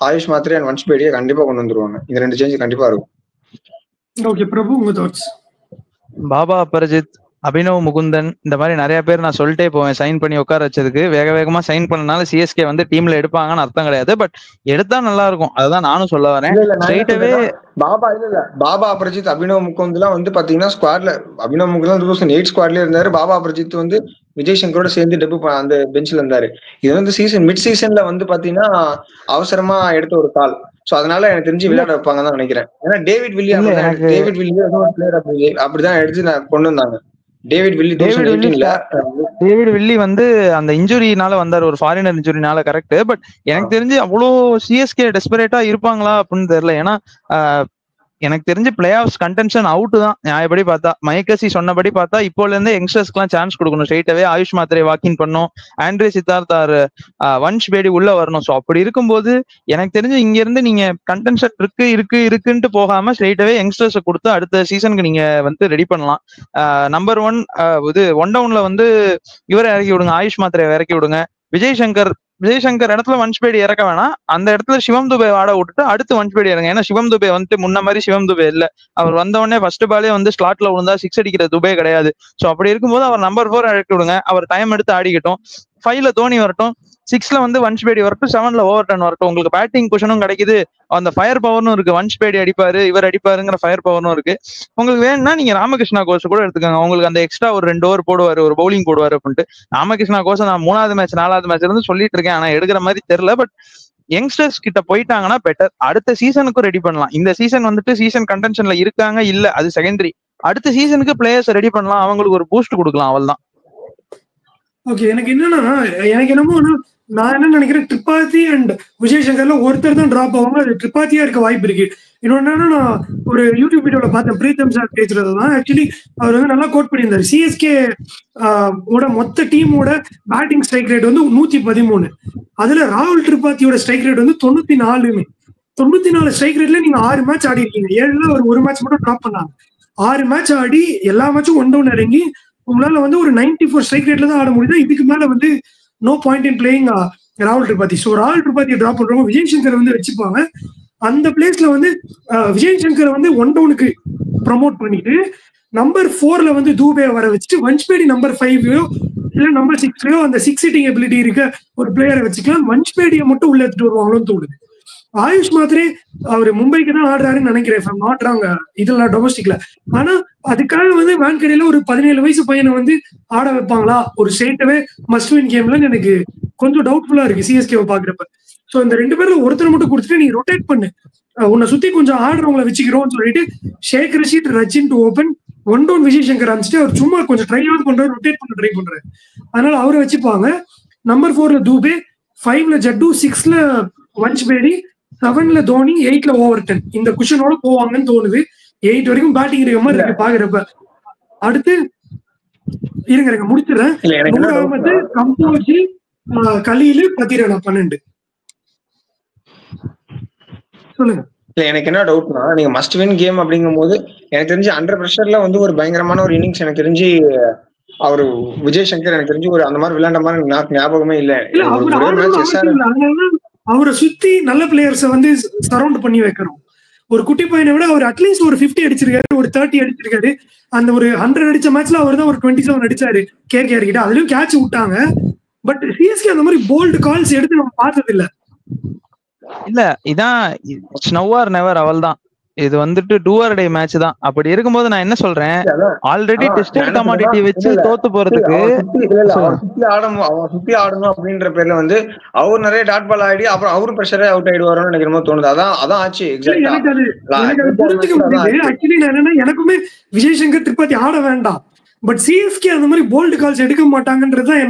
ஆயுஷ் மாத்ரே அண்ட் வன்ஷ்பேடியை கண்டிப்பா கொண்டு வந்துருவாங்க. இந்த 2 சேஞ்ச் கண்டிப்பா இருக்கும். ஓகே பிரபு, உங்க தாட்ஸ்? பாபா அபர்ஜித், அபினவ் முகுந்தன், இந்த மாதிரி நிறைய பேர் நான் சொல்லிட்டே போவேன் சைன் பண்ணி உட்கார வச்சதுக்கு. வேகமா சைன் பண்ணனால சிஎஸ்கே வந்து டீம்ல எடுப்பாங்கன்னு அர்த்தம் கிடையாது. பட் எடுத்தா நல்லா இருக்கும், அதுதான் நானும் சொல்ல வரேன். பாபா அபர்ஜித், அபினவ் முகுந்த் எல்லாம் வந்து பாத்தீங்கன்னா ஸ்குவாட்ல, அபினவ் முகுந்த் 2008 ஸ்குவாட்லயே இருந்தாரு. பாபா அபர்ஜித் வந்து விஜய் சங்கரோட சேர்ந்து டெபு அந்த பெஞ்ச்ல இருந்தாரு. இது வந்து மிட் சீசன்ல வந்து பாத்தீங்கன்னா அவசரமா எடுத்த ஒரு கால். சோ அதனால எனக்கு தெரிஞ்சு விளையாட வைப்பாங்க தான் நினைக்கிறேன். ஏன்னா டேவிட் வில்லி அப்படிதான் எடுத்து நான் கொண்டு வந்தாங்க. டேவிட் வில்லி வந்து அந்த இன்ஜுரினால வந்தாரு, ஒரு ஃபாரினர் இன்ஜுரினால. கரெக்ட். பட் எனக்கு தெரிஞ்சு அவ்வளவு சிஎஸ்கே டெஸ்பரேட்டா இருப்பாங்களா அப்படின்னு தெரியல. ஏன்னா எனக்கு தெரிஞ்சு பிளே ஆஃப் கண்டென்ஷன் அவுட் தான் நியாயப்படி பார்த்தா. மைக்கசி சொன்னபடி பார்த்தா இப்போல இருந்தே யங்ஸ்டர்ஸ்க்குலாம் சான்ஸ் கொடுக்கணும். ஸ்ட்ரெயிட்டாவே ஆயுஷ் மாத்ரே வாக்கின் பண்ணும், ஆண்ட்ரே சித்தார்த் ஆர் வன்ஷ்பேடி உள்ள வரணும். ஸோ அப்படி இருக்கும்போது எனக்கு தெரிஞ்சு இங்க இருந்து நீங்க கண்டென்ஷன் இருக்குன்ட்டு போகாம ஸ்ட்ரெயிட்டாவே யங்ஸ்டர்ஸை கொடுத்து அடுத்த சீசனுக்கு நீங்க வந்து ரெடி பண்ணலாம். நம்பர் 1 ஒன் டவுன்ல வந்து இவரை இறக்கி விடுங்க, ஆயுஷ் மாத்ரே இறக்கி விடுங்க. விஜய் சங்கர் இடத்துல வன்ஷ்பேடி இறக்க வேணாம், அந்த இடத்துல சிவம் துபே ஆட விட்டுட்டு அடுத்து வன்ஷ்பேடி இறங்க. ஏன்னா சிவம் துபே வந்து முன்ன மாதிரி சிவம் துபே இல்ல. அவர் வந்த உடனே ஃபர்ஸ்ட் பாலே வந்து ஸ்லாட்ல விழுந்தா 6 அடிக்கிற துபே கிடையாது. சோ அப்படி இருக்கும்போது அவர் நம்பர் 4 இறக்கி விடுங்க, அவர் டைம் எடுத்து ஆடிக்கட்டும். 5ல தோனி வரட்டும், 6ல வந்து வன்ஷ்பேடி வரட்டும், 7ல ஓவர்டன் வரட்டும். உங்களுக்கு பேட்டிங் பொசிஷனும் கிடைக்குது, அந்த ஃபயர் பவர்னும் இருக்கு. வன்ஷ்பேடி அடிப்பாரு, இவர் அடிப்பாருங்கிற ஃபயர் பவர்னும் இருக்கு. உங்களுக்கு வேணும்னா நீங்க ராமகிருஷ்ணா கோஷ் கூட எடுத்துக்கோங்க. உங்களுக்கு அந்த எக்ஸ்ட்ரா ஒரு 2 ஓவர் போடுவாரு, ஒரு பவுலிங் போடுவாரு அப்படின்ட்டு. ராமகிருஷ்ணா கோஷ் நான் 3வது மேட்ச் 4வது மேட்ச்ல இருந்து சொல்லிட்டு இருக்கேன், ஆனா எடுக்கிற மாதிரி தெரியல. பட் யங்ஸ்டர்ஸ் கிட்ட போயிட்டாங்கன்னா பெட்டர். அடுத்த சீசனுக்கும் ரெடி பண்ணலாம். இந்த சீசன் வந்துட்டு சீசன் கண்டென்ஷன்ல இருக்காங்க இல்ல அது செகண்டரி. அடுத்த சீசனுக்கு பிளேயர்ஸ் ரெடி பண்ணலாம், அவங்களுக்கு ஒரு பூஸ்ட் கொடுக்கலாம், அவள்தான். ஓகே, எனக்கு என்னமோ நான் என்ன நினைக்கிறேன், திரிபாதி அண்ட் விஜய் சங்கர்ல ஒருத்தர் தான் டிராப் ஆவாங்க. அது திரிபாதியா இருக்க வாய்ப்பு இருக்கு. இன்னொன்னு நான் ஒரு யூடியூப் வீடியோல பார்த்தேன், பிரீத்தம் சார் பேசுறதுதான். ஆக்சுவலி அவர் வந்து நல்லா கோட் பண்ணியிருந்தாரு. சிஎஸ்கே ஓட மொத்த டீமோட பேட்டிங் ஸ்ட்ரைக் ரேட் வந்து 113. அதுல ராகுல் திரிபாத்தியோட ஸ்ட்ரைக் ரேட் வந்து 94. 94 ஸ்ட்ரைக் ரேட்ல நீங்க 6 மேட்ச் ஆடி இருக்கீங்க. 7ல ஒரு மேட்ச் மட்டும் ட்ராப் பண்ணாங்க. 6 மேட்ச் ஆடி எல்லா மேட்சும் 1 டவுன் இறங்கி உங்களால வந்து ஒரு 94 ஸ்ட்ரைக் ரேட்ல தான் ஆட முடியுது. இதுக்கு மேல வந்து நோ பாயிண்ட் இன் பிளேயிங் ராகுல் திரிபாத்தி. ஸோ ராகுல் திரிபாத்தியை ட்ராப் பண்றவங்க விஜய் சங்கர் வந்து வச்சுப்பாங்க. அந்த பிளேஸ்ல வந்து விஜய் சங்கரை வந்து 1 டவுனுக்கு ப்ரமோட் பண்ணிட்டு நம்பர் 4ல வந்து தூபே வர வச்சுட்டு வன்ச்பேடி நம்பர் 5யோ இல்ல நம்பர் 6லயோ அந்த 6 ஹிட்டிங் எபிலிட்டி இருக்க ஒரு பிளேயரை வச்சுக்கலாம். வன்ச்பேடியை மட்டும் உள்ள எடுத்துட்டு வருவாங்களோன்னு தோணுது. ஆயுஷ் மாத்திரே அவர் மும்பைக்கு தான் ஆடுறாருன்னு நினைக்கிறேன், நாட் ராங், இதெல்லாம் டொமஸ்டிக்ல. ஆனா அதுக்காக வந்து வான்கடையில ஒரு 17 வயசு பையனை வந்து ஆட வைப்பாங்களா ஒரு ஸ்டேட்டவே மஸ்ட் வின் கேம்ல? எனக்கு கொஞ்சம் டவுட்ஃபுல்லா இருக்கு சிஎஸ்கேவை பாக்குறப்ப. சோ இந்த 2 பேர்ல ஒருத்தரை மட்டும் கொடுத்துட்டு நீ ரொட்டேட் பண்ணு, உன்னை சுத்தி கொஞ்சம் ஆடுறவங்களை வச்சுக்கிறோம்னு சொல்லிட்டு Shaik Rasheed, Rachin to open, 1 down Vijay Shankar அனுப்பிச்சிட்டு அவர் சும்மா கொஞ்சம் ட்ரை ஆன் பண்றாரு, ரொட்டேட் பண்ண ட்ரை பண்றாரு. அதனால அவரை வச்சுப்பாங்க. நம்பர் 4ல தூபே, 5ல ஜட்டு, 6ல வன்ச்பேடி, 7ல தோனி, 8ல ஓவர்டன். இந்த குஷனோட போவாங்கன்னு தோணுது. 8 வரைக்கும் பேட்டிங் இருக்க மாதிரி இருக்கு பாக்குறப்ப. அடுத்து இருங்க முடிச்சிடறேன். அகமது, கம்போஜி, கலீல், பத்திரனா 12. சொல்லுங்க. இல்ல எனக்கு என்ன டவுட்னா, நீங்க மஸ்ட் வின் கேம் அப்படிங்கும் போது எனக்கு தெரிஞ்சு அண்டர் பிரஷர்ல வந்து ஒரு பயங்கரமான ஒரு இன்னிங்ஸ் எனக்கு தெரிஞ்சு அவரு விஜய் சங்கர் எனக்கு தெரிஞ்சு ஒரு அந்த மாதிரி விளையாண்ட மாதிரி எனக்கு ஞாபகமே இல்ல. அவரை சுத்தி நல்ல பிளேயர்ஸை வந்து சரௌண்ட் பண்ணி வைக்கணும். ஒரு குட்டி பையனை விட அவர் அட்லீஸ்ட் ஒரு 50 அடிச்சிருக்காரு, ஒரு 30 அடிச்சிருக்காரு. அந்த ஒரு 100 அடிச்ச மேட்ச்ல அவர் தான் ஒரு 27 அடிச்சாரு கேகேஆர் கிட்ட. அதுலயும் கேட்ச் விட்டாங்க. பட் சிஎஸ்கே அந்த மாதிரி போல்டு கால்ஸ் எடுத்து நம்ம பார்த்தது இல்ல. இதான் ஸ்னவ் ஆர் நெவர், அவள் தான். இது வந்துட்டு டூ ஆர் டே மேட்ச் தான். அப்படி இருக்கும்போது நான் என்ன சொல்றேன், ஆல்ரெடி டெஸ்டட் கமாடிட்டி வச்சு தோத்து போறதுக்கு சுத்தி ஆடணும் அப்படின்ற பேர்ல வந்து அவர் நிறைய டாட் பால் ஆடி அப்புறம் அவரு பிரஷரே அவுட் ஆயிடுவாரோன்னு நினைக்கிற தோணுது. அதான் ஆச்சு. எனக்குமே விஜய் சங்கர் திரிபாத்தி ஆட வேண்டாம், பட் சிஎஸ்கே அந்த மாதிரி போல்டு கால்ஸ் எடுக்க மாட்டாங்கன்றதுதான்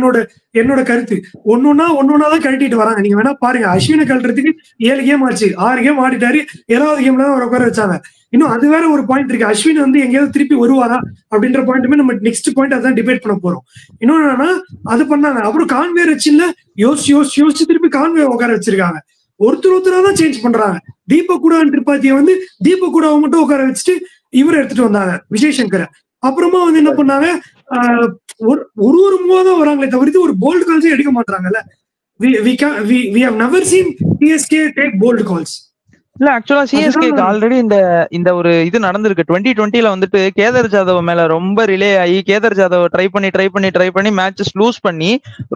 என்னோட கருத்து. ஒன்னொன்னா தான் கழட்டிட்டு வராங்க. நீங்க வேணா பாருங்க, அஸ்வினை கழட்டுறதுக்கு 7 கேம் ஆச்சு, 6 கேம் ஆடிட்டாரு, 7வது கேம்ல தான் அவர் உட்கார வச்சாங்க. இன்னும் அது வேற ஒரு பாயிண்ட் இருக்கு, அஸ்வின் வந்து எங்கேயாவது திருப்பி வருவாரா அப்படின்ற பாயிண்ட்டுமே நம்ம நெக்ஸ்ட் பாயிண்ட் அதான் டிபேட் பண்ண போறோம். இன்னொன்னு என்னன்னா அது பண்ணாங்க. அப்புறம் கான்வே வச்சுல யோசிச்சு திருப்பி கான்வே உட்கார வச்சிருக்காங்க. ஒருத்தரா தான் சேஞ்ச் பண்றாங்க. தீபக் கூட திரிபாத்தியை வந்து தீபக் கூட மட்டும் உட்கார வச்சுட்டு இவரை எடுத்துட்டு வந்தாங்க விஜய் சங்கரை. அப்புறமா வந்து என்ன பண்ணாங்க, ஒரு மூவா தான் வராங்களே தவிர்த்து ஒரு போல்டு கால்ஸே எடுக்க மாட்டாங்கல்ல. we have never seen CSK take bold calls. இல்ல ஆக்சுவலா சிஎஸ்கேக்கு ஆல்ரெடி இந்த ஒரு இது நடந்திருக்கு. 2020ல வந்துட்டு கேதர் ஜாதவ் மேல ரொம்ப ரிலே ஆகி கேதர் ஜாதவ் ட்ரை பண்ணி மேட்சஸ் லூஸ் பண்ணி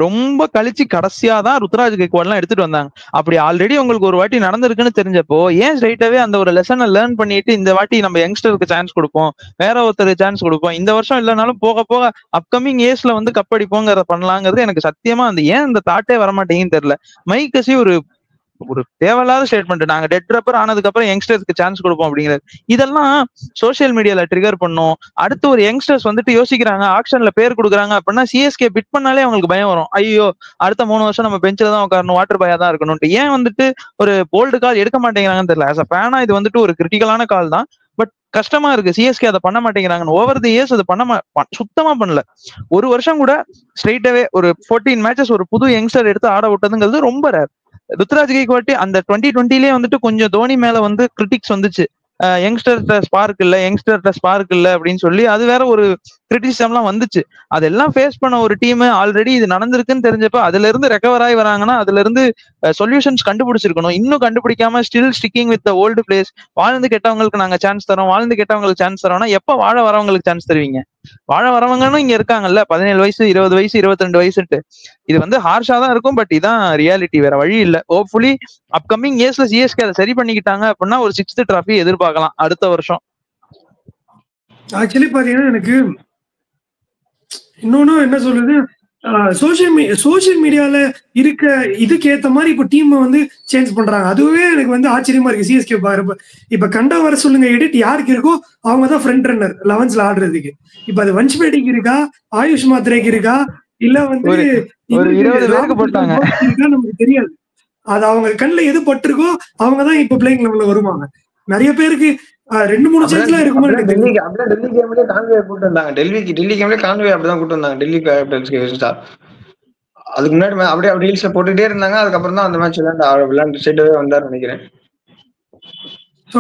ரொம்ப கழிச்சு கடைசியா தான் ருத்ராஜ் கெய்க்வாட்லாம் எடுத்துட்டு வந்தாங்க. அப்படி ஆல்ரெடி உங்களுக்கு ஒரு வாட்டி நடந்திருக்குன்னு தெரிஞ்சப்போ ஏன் ஸ்ட்ரைட்டாவே அந்த ஒரு லெசனை லேர்ன் பண்ணிட்டு இந்த வாட்டி நம்ம யங்ஸ்டருக்கு சான்ஸ் கொடுப்போம், வேற ஒருத்தருக்கு சான்ஸ் கொடுப்போம், இந்த வருஷம் இல்லைனாலும் போக போக அப்கமிங் இயர்ஸ்ல வந்து கப்படிப்போங்கிறத பண்ணலாங்கிறது எனக்கு சத்தியமா ஏன் இந்த தாட்டே வரமாட்டேங்குன்னு தெரியல. மைக்கசி ஒரு தேவையில்லாத ஸ்டேட்மெண்ட். நாங்க டெட் ரப்பர் ஆனதுக்கு அப்புறம் யங்ஸ்டர்ஸ்க்கு சான்ஸ் கொடுப்போம் அப்படிங்கிறது. இதெல்லாம் சோசியல் மீடியால ட்ரிகர் பண்ணும். அடுத்து ஒரு யங்ஸ்டர்ஸ் வந்துட்டு யோசிக்கிறாங்க, ஆக்ஷன்ல பேர் கொடுக்குறாங்க அப்படின்னா சிஎஸ்கே பிட் பண்ணாலே அவங்களுக்கு பயம் வரும். ஐயோ அடுத்த 3 வருஷம் நம்ம பெஞ்சில தான் உட்காரணும், வாட்டர் பாயா தான் இருக்கணும்ட்டு. ஏன் வந்துட்டு ஒரு போல்டு கால் எடுக்க மாட்டேங்கிறாங்கன்னு தெரியல. ஆஸ் அ ஃபேனா இது வந்துட்டு ஒரு கிரிட்டிக்கலான கால் தான். பட் கஷ்டமா இருக்கு, சிஎஸ்கே அதை பண்ண மாட்டேங்கிறாங்க. ஓவர் தி இயர்ஸ் அது சுத்தமா பண்ணல. ஒரு வருஷம் கூட ஸ்ட்ரைட்டாவே ஒரு 14 மேட்சஸ் ஒரு புது யங்ஸ்டர் எடுத்து ஆட விட்டதுங்கிறது ரொம்ப ரேர். ருத்ராஜ் கெய்க்வாட் அந்த 2020லயே வந்துட்டு கொஞ்சம் தோனி மேல வந்து கிரிட்டிக்ஸ் வந்துச்சு, யங்ஸ்டர்ட்ட ஸ்பார்க் இல்ல அப்படின்னு சொல்லி. அது வேற ஒரு கிரிட்டிசிசம் எல்லாம் வந்துச்சு. அதெல்லாம் ஃபேஸ் பண்ண ஒரு டீம் ஆல்ரெடி இது நடந்திருக்குன்னு தெரிஞ்சப்ப அதுல இருந்து ரெக்கவர் ஆகி வராங்கன்னா அதுல இருந்து சொல்யூஷன்ஸ் கண்டுபிடிச்சிருக்கணும். இன்னும் கண்டுபிடிக்காம still sticking with old plays. வாழ்ந்து கெட்டவங்களுக்கு நாங்க சான்ஸ் தரோம்னா எப்ப வாழ வரவங்களுக்கு சான்ஸ் தருவீங்க? வாழ வரவங்கன்னு இங்க இருக்காங்கல்ல, 17 வயசு 20 வயசு 22 வயசுட்டு. இது ஹார்ஷா தான் இருக்கும், பட் இதான் ரியாலிட்டி, வேற வழி இல்ல. ஹோப்ஃபுல்லி அப்கமிங் இயர்ஸ்ல சிஎஸ்கே அதை சரி பண்ணிக்கிட்டாங்க அப்படின்னா ஒரு 6th டிராஃபி எதிர்பார்க்கலாம் அடுத்த வருஷம். ஆக்சுவலி பாத்தீங்கன்னா எனக்கு இன்னொன்னு என்ன சொல்றது, சோசியல் மீடியால இருக்க இதுக்கு ஏத்த மாதிரி இப்ப டீம் சேஞ்ச் பண்றாங்க. அதுவே எனக்கு ஆச்சரியமா இருக்கு சிஎஸ்கே பாக்குறப்ப. இப்ப கண்டா வர சொல்லுங்க, எடிட் யாருக்கு இருக்கோ அவங்கதான் ஃப்ரண்ட் ரன்னர் 11ஸ்ல ஆடுறதுக்கு. இப்ப அது வன்ச்பேடிக்கு இருக்கா, ஆயுஷ் மாத்ரேக்கு இருக்கா, இல்ல ஒரு 20 பேருக்கு போட்டாங்க நமக்கு தெரியாது. அது அவங்க கண்ணுல எது பட்டிருக்கோ அவங்கதான் இப்ப பிளேயிங் லெவல்ல வருவாங்க. நிறைய பேருக்கு 2-3 சேஞ்ச்லாம் இருக்குமா எனக்கு டெல்லி கேம்லயே கான்வே கூட்டு வந்தாங்க. டெல்லி கேம்லயே கான்வே அப்படிதான் கூட்டு வந்தாங்க. டெல்லி கேபிட்டல்ஸ்க்கு அதுக்கு முன்னாடி அப்படியே ரீல்ஸ்ல போட்டுட்டே இருந்தாங்க. அதுக்கப்புறம் தான் அந்த மேட்ச் விளையாண்டு செட்டவே வந்தாரு நினைக்கிறேன். சோ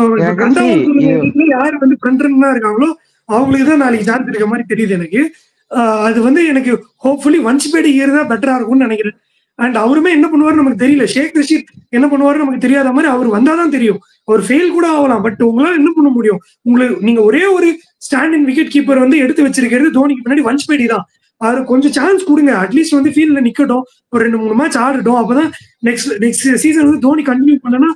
யாரு வந்து ஃப்ரண்ட் இருக்காங்களோ அவங்களுக்கு தான் நாளைக்கு சான்ஸ் இருக்க மாதிரி தெரியுது எனக்கு. அது வந்து எனக்கு ஹோப்ஃபுல்லி வன்ஸ்பேடி தான் பெட்டரா இருக்கும்னு நினைக்கிறேன். அண்ட் அவருமே என்ன பண்ணுவாரு நமக்கு தெரியல. ஷேக் ரஷீத் என்ன பண்ணுவாரு நமக்கு தெரியாத மாதிரி அவர் வந்தாதான் தெரியும். அவர் ஃபெயில் கூட ஆகலாம். பட் உங்களால என்ன பண்ண முடியும்? உங்களுக்கு நீங்க ஒரே ஒரு ஸ்டாண்டிங் விக்கெட் கீப்பர் வந்து எடுத்து வச்சிருக்கிறது தோனிக்கு பின்னாடி வன்ஸ்பேடி தான். அவரு கொஞ்சம் சான்ஸ் கொடுங்க. அட்லீஸ்ட் வந்து ஃபீல்ட்ல நிக்கட்டும், ஒரு 2-3 மேட்ச் ஆடட்டும். அப்பதான் நெக்ஸ்ட் சீசன் வந்து தோனி கண்டினியூ பண்ணனா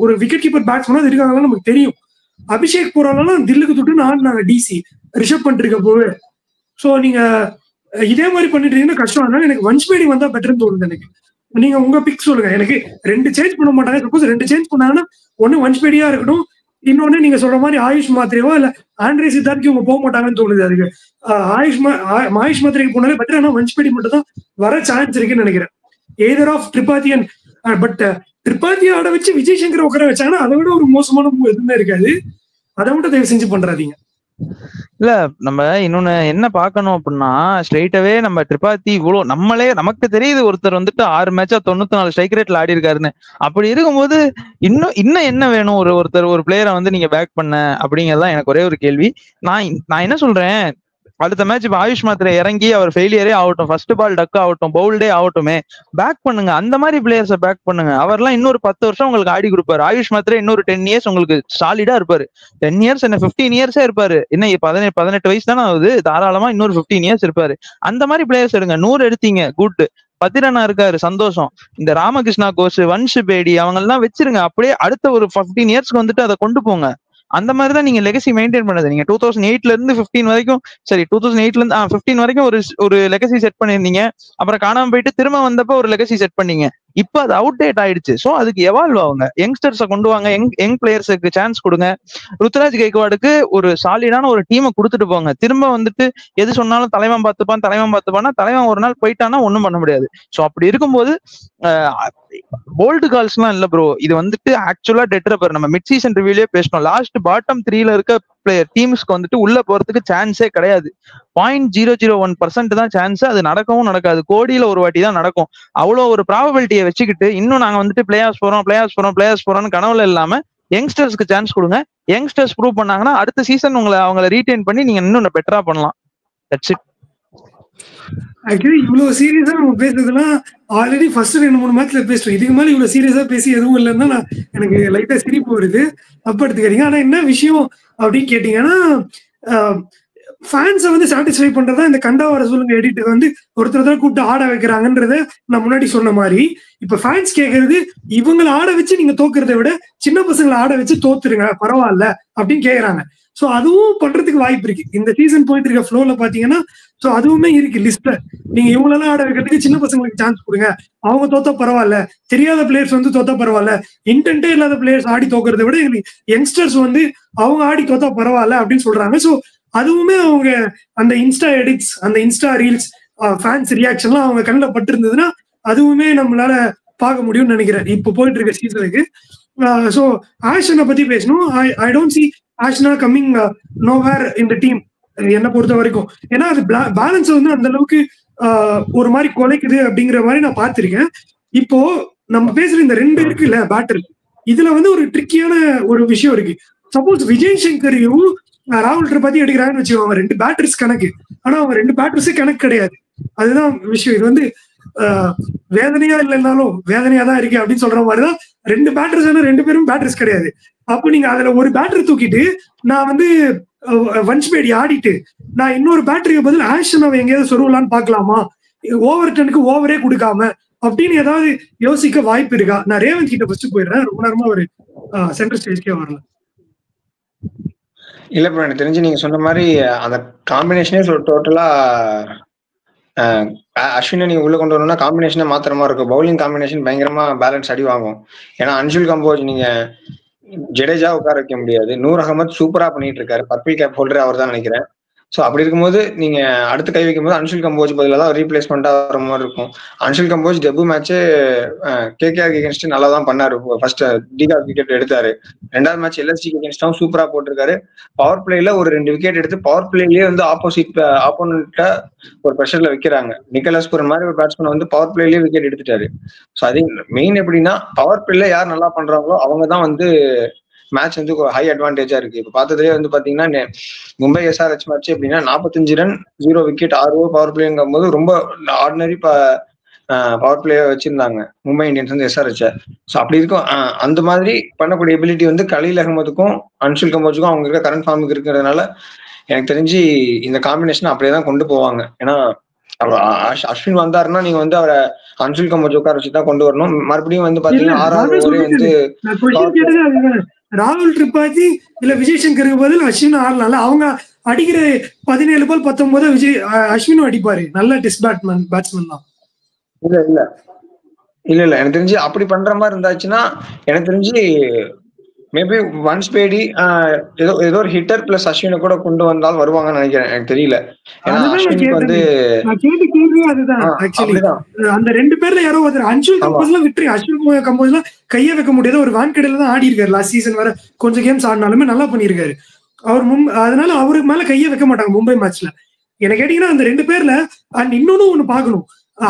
ஒரு விக்கெட் கீப்பர் பேட்ஸ்மேன் இருக்காங்கன்னு நமக்கு தெரியும். அபிஷேக் போறாலும் தில்லுக்கு தொட்டு ஆடினாங்க டிசி ரிஷப் பண்ணிட்டு இருக்க போது. சோ நீங்க இதே மாதிரி பண்ணிட்டு இருக்கீங்கன்னா கஷ்டம். அதனால எனக்கு வன்ஸ்பேடி வந்தா பெட்டர்னு தோணுது எனக்கு. நீங்க உங்க பிக் சொல்லுங்க. எனக்கு 2 சேஞ்ச் பண்ண மாட்டாங்க. சப்போஸ் 2 சேஞ்ச் பண்ணாங்கன்னா ஒண்ணு வன்ஸ்பேடியா இருக்கட்டும், இன்னொன்னு நீங்க சொல்ற மாதிரி ஆயுஷ் மாத்திரையோ இல்ல ஆண்ட்ரே சித்தார்க்கு இவங்க போக மாட்டாங்கன்னு தோணுது. அதுக்கு ஆயுஷ் மாத்திரைக்கு போனாலே பெட்டர். ஆனா வன்ஸ்பேடி மட்டும் தான் வர சான்ஸ் இருக்குன்னு நினைக்கிறேன். எய்தர் ஆஃப் திரிபாதியன். பட் திரிபாதி ஆட வச்சு விஜய் சங்கர் உட்கார வச்சாங்கன்னா அதை விட ஒரு மோசமான எதுவுமே இருக்காது. அதை மட்டும் தயவு செஞ்சு பண்றாதீங்க. இல்ல நம்ம இன்னொன்னு என்ன பாக்கணும் அப்படின்னா, ஸ்ட்ரெயிட்டாவே நம்ம திரிபாதி இவ்வளவு நமக்கு தெரியுது ஒருத்தர் வந்துட்டு 6 மேட்சா 94 ஸ்ட்ரைக் ரேட்ல ஆடி இருக்காருன்னு. அப்படி இருக்கும்போது இன்னும் என்ன வேணும்? ஒரு பிளேயரை வந்து நீங்க பேக் பண்ண அப்படிங்கறதுதான் எனக்கு ஒரே ஒரு கேள்வி. நான் என்ன சொல்றேன், அடுத்த மேட்ச் இப்ப ஆயுஷ் மாத்திரை இறங்கி அவர் ஃபெயிலியரே ஆகட்டும், ஃபர்ஸ்ட் பால் டக் ஆகட்டும், பவுல்டே ஆகட்டுமே, பேக் பண்ணுங்க. அந்த மாதிரி பிளேயர்ஸை பேக் பண்ணுங்க. அவர்லாம் இன்னொரு 10 வருஷம் உங்களுக்கு ஆடி கொடுப்பாரு. ஆயுஷ் மாத்திரை இன்னொரு 10 இயர்ஸ் உங்களுக்கு சாலிடா இருப்பாரு. 10 இயர்ஸ் என்ன 15 இயர்ஸே இருப்பாரு. என்ன 18 வயசு தானே ஆகுது, தாராளமா இன்னொரு 15 இயர்ஸ் இருப்பாரு. அந்த மாதிரி பிளேயர்ஸ் எடுங்க. 100 எடுத்தீங்க, குட். பத்திரனா இருக்காரு, சந்தோஷம். இந்த ராமகிருஷ்ணா கோஷ், வன்ஷ் பேடி அவங்க எல்லாம் வச்சிருங்க. அப்படியே அடுத்த ஒரு 15 இயர்ஸ்க்கு வந்துட்டு அதை கொண்டு போங்க. அந்த மாதிரி தான் நீங்க லெகசி மெயின்டைன் பண்ணது. நீங்க 2008ல இருந்து 15 வரைக்கும், சரி 2008ல இருந்து 15 வரைக்கும் ஒரு லெகசி செட் பண்ணிருந்தீங்க. அப்புறம் காணாம போயிட்டு திரும்ப வந்தப்ப ஒரு லெகசி செட் பண்ணீங்க. இப்ப அது அவுட் டேட் ஆயிடுச்சு. சோ அதுக்கு எவால்வ் ஆகுங்க. யங்ஸ்டர்ஸை கொண்டு வாங்க, யங் பிளேயர்ஸுக்கு சான்ஸ் கொடுங்க. ருத்ராஜ் கெய்க்வாடுக்கு ஒரு சாலிடான ஒரு டீமை கொடுத்துட்டு போங்க. திரும்ப வந்துட்டு எது சொன்னாலும் தலைவன் பார்த்துப்பான்னா தலைவன் ஒரு நாள் போயிட்டானா ஒண்ணும் பண்ண முடியாது. சோ அப்படி இருக்கும்போது போல்டு கால்ஸ் எல்லாம் இல்ல ப்ரோ. இது வந்துட்டு ஆக்சுவலா டெட் ரப்பர். நம்ம மிட் சீசன் ரிவ்யூலயே பேசணும். லாஸ்ட் பாட்டம் 3ல இருக்க பிளேயர் டீம்ஸ்க்கு வந்துட்டு உள்ள போறதுக்கு சான்ஸே கிடையாது. 0.001% தான் சான்ஸ். அது நடக்கவும் நடக்காது. கோடியில ஒரு வாட்டி தான் நடக்கும். அவ்வளவு ஒரு ப்ராபபிலிட்டியை வச்சுக்கிட்டு இன்னும் நாங்க வந்துட்டு பிளே ஆஃப் போறோம் கனவுல இல்லாம யங்ஸ்டர்ஸ்க்கு சான்ஸ் கொடுங்க. யங்ஸ்டர்ஸ் ப்ரூவ் பண்ணாங்கன்னா அடுத்த சீசன் அவங்களை ரீடைன் பண்ணி நீங்க இன்னும் பெட்டரா பண்ணலாம். That's it. ஆக்சுவலி இவ்வளவு சீரியஸா நம்ம பேசுறதுன்னா ஆல்ரெடி ஃபர்ஸ்ட் 2-3 மேட்ச்ல பேசுறோம். இதுக்கு மேல இவ்வளவு சீரியஸா பேசி எதுவும் இல்லைன்னா எனக்கு லைட்டா சிரிப்பு வருது. அப்ப எடுத்துக்கிறீங்க. ஆனா என்ன விஷயம் அப்படின்னு கேட்டீங்கன்னா, ஃபேன்ஸை வந்து சாட்டிஸ்ஃபை பண்றதா இந்த கண்டாவர சொல்லுங்க எடிட்டர் வந்து ஒருத்தர் தான் கூப்பிட்டு ஆட வைக்கிறாங்கன்றத நான் முன்னாடி சொன்ன மாதிரி, இப்ப ஃபேன்ஸ் கேட்கறது இவங்களை ஆட வச்சு நீங்க தோக்குறதை விட சின்ன பசங்களை ஆட வச்சு தோத்துருங்க பரவாயில்ல அப்படின்னு கேக்குறாங்க. சோ அதுவும் பண்றதுக்கு வாய்ப்பு இருக்கு. இந்த சீசன் போயிட்டு இருக்க ஃப்ளோல பாத்தீங்கன்னா சோ அதுவுமே இருக்கு லிஸ்ட்ல. நீங்க இவங்களெல்லாம் ஆட வைக்கிறதுக்கு சின்ன பசங்களுக்கு சான்ஸ் கொடுங்க. அவங்க தோத்தா பரவாயில்ல, தெரியாத பிளேயர்ஸ் வந்து தோத்தா பரவாயில்ல, இன்டென்டே இல்லாத பிளேயர்ஸ் ஆடி தோக்குறதை விட யங்ஸ்டர்ஸ் வந்து அவங்க ஆடி தோத்தா பரவாயில்ல அப்படின்னு சொல்றாங்க. சோ அதுவுமே அவங்க அந்த இன்ஸ்டா எடிட்ஸ், அந்த இன்ஸ்டா ரீல்ஸ், ஃபேன்ஸ் ரியாக்ஷன்லாம் அவங்க கண்ணில் பட்டு இருந்ததுன்னா அதுவுமே நம்மளால பார்க்க முடியும்னு நினைக்கிறேன் இப்போ போயிட்டு இருக்க சீசனுக்கு. சோ ஆஷனை பத்தி பேசணும். I don't see ஆஷ்னா coming nowhere in the team என்ன பொறுத்த வரைக்கும். ஏன்னா அது பேலன்ஸ் வந்து அந்த அளவுக்கு ஒரு மாதிரி குலைக்குது அப்படிங்கிற மாதிரி நான் பார்த்திருக்கேன். இப்போ நம்ம பேசுற இந்த 2 இருக்குல்ல பேட்டர், இதுல வந்து ஒரு ட்ரிக்கியான ஒரு விஷயம் இருக்கு. சப்போஸ் விஜய் சங்கரையும் ராகுல் திரிபாதி எடுக்கிறாங்கன்னு வச்சுக்கோங்க, 2 பேட்டர்ஸ் கணக்கு. ஆனா அவங்க 2 பேட்டர்ஸே கணக்கு கிடையாது. அதுதான் விஷயம். இது வந்து வேதனையா இல்லைன்னாலும் வேதனையா தான் இருக்கு அப்படின்னு சொல்ற மாதிரிதான் 2 பேட்டர்ஸ் 2 பேரும் பேட்டர்ஸ் கிடையாது. அப்போ நீங்க அதுல ஒரு பேட்டர் தூக்கிட்டு நான் வந்து வன்ஸ்பேடி ஆடிட்டு நான் இன்னொரு பேட்டருக்கு பதில் ஆஷன் அவன் எங்கேயாவது சொருவலான்னு பாக்கலாமா, ஓவர் டனுக்கு ஓவரே கொடுக்காம அப்படின்னு ஏதாவது யோசிக்க வாய்ப்பு இருக்கா? நான் ரேவந்த் கிட்ட ஃபர்ஸ்ட் போயிடுறேன். ரொம்ப நேரமா ஒரு சென்டர் ஸ்டேஜ்க்கே வரல. இல்ல ப்ரோ, எனக்கு தெரிஞ்சு நீங்க சொன்ன மாதிரி அந்த காம்பினேஷனே டோட்டலா அஸ்வினை நீங்க உள்ள கொண்டு வரணும்னா காம்பினேஷனே மாத்திரமா இருக்கும். பவுலிங் காம்பினேஷன் பயங்கரமா பேலன்ஸ் அடி வாங்கும். ஏன்னா அன்ஷுல் கம்போஜ் நீங்க ஜடேஜா உட்கார வைக்க முடியாது. நூர் அகமது சூப்பரா பண்ணிட்டு இருக்காரு. பர்பிள் கேப் ஹோல்டர் அவர் தான் நினைக்கிறேன். ஸோ அப்படி இருக்கும்போது நீங்க அடுத்து கை வைக்கும்போது அன்ஷுல் கம்போஜ் பதிலாக தான் ரீப்ளேஸ்மெண்டா வர மாதிரி இருக்கும். Anshul Kamboj debut match KKR against நல்லா தான் பண்ணாரு. ஃபர்ஸ்ட் டிகாக் விக்கெட் எடுத்தாரு. 2வது மேட்ச் எல்எஸ்டி அகேன்ஸ்டாவும் சூப்பரா போட்டிருக்காரு. பவர் பிளேல ஒரு 2 விக்கெட் எடுத்து பவர் பிளேலயே வந்து ஆப்போனண்ட்ட ஒரு ப்ரெஷர்ல வைக்கிறாங்க. நிக்கலஸ் புரன் மாதிரி ஒரு பேட்ஸ்மேன் வந்து பவர் பிளேலயே விக்கெட் எடுத்துட்டாரு. ஸோ அது மெயின் எப்படின்னா பவர் பிளேல யார் நல்லா பண்றாங்களோ அவங்க தான் வந்து மேட்ச் வந்து ஹை அட்வான்டேஜா இருக்கு. இப்ப பார்த்ததுலேயே வந்து பாத்தீங்கன்னா மும்பை எஸ்ஆர்ஹெச் மேட்ச் எப்படின்னா 45 ரன் 0 விக்கெட் 6 ஓவர் பவர் பிளேங்கும் போது ரொம்ப ஆர்டினரி பவர் பிளே வச்சிருந்தாங்க மும்பை இந்தியன்ஸ் வந்து எஸ்ஆர்ஹெச். ஸோ அப்படி இருக்கும் அந்த மாதிரி பண்ணக்கூடிய எபிலிட்டி வந்து கலீல் அகமதுக்கும் அன்ஷுல் கம்போஜுக்கும் அவங்க இருக்க கரண்ட் ஃபார்முக்கு இருக்கிறதுனால எனக்கு தெரிஞ்சு இந்த காம்பினேஷன் அப்படியே தான் கொண்டு போவாங்க. ஏன்னா அஸ்வின் வந்தாருன்னா நீங்க வந்து அவரை அன்ஷுல் கம்போஜ் உட்கார வச்சுதான் கொண்டு வரணும். மறுபடியும் வந்து பாத்தீங்கன்னா 6வது ஓவரே வந்து ராகுல் திரிபாதி இல்ல விஜய் சங்கருக்கு பதில் அஸ்வின் ஆடலாம்ல. அவங்க அடிக்கிற 17 பால் 19 விஜய் அஸ்வினும் அடிப்பாரு. நல்ல டெஸ்ட் பேட்ஸ்மேன் தான். இல்ல எனக்கு தெரிஞ்சு அப்படி பண்ற மாதிரி இருந்தாச்சுன்னா எனக்கு தெரிஞ்சு மேபி ஒன்ஸ் பேடி ஏதோ ஒரு ஹிட்டர் பிளஸ் அஸ்வினை கூட கொண்டு வந்தால் வருவாங்கன்னு நினைக்கிறேன். எனக்கு தெரியல. அந்த 2 பேர்ல யாரோ ஒருத்தர் அன்ஷுல் கம்போஸ்ல விட்டு அஸ்வின் கம்போஸ்ல கைய வைக்க முடியாத ஒரு வான்கடையில தான் ஆடி இருக்காரு. லாஸ்ட் சீசன் வர கொஞ்சம் கேம்ஸ் ஆடினாலுமே நல்லா பண்ணிருக்காரு அவர். அதனால அவருக்கு மேல கைய வைக்க மாட்டாங்க மும்பை மேட்ச்ல. என்ன கேட்டீங்கன்னா அந்த 2 பேர்ல அண்ட் இன்னொன்னு ஒண்ணு பாக்கணும்.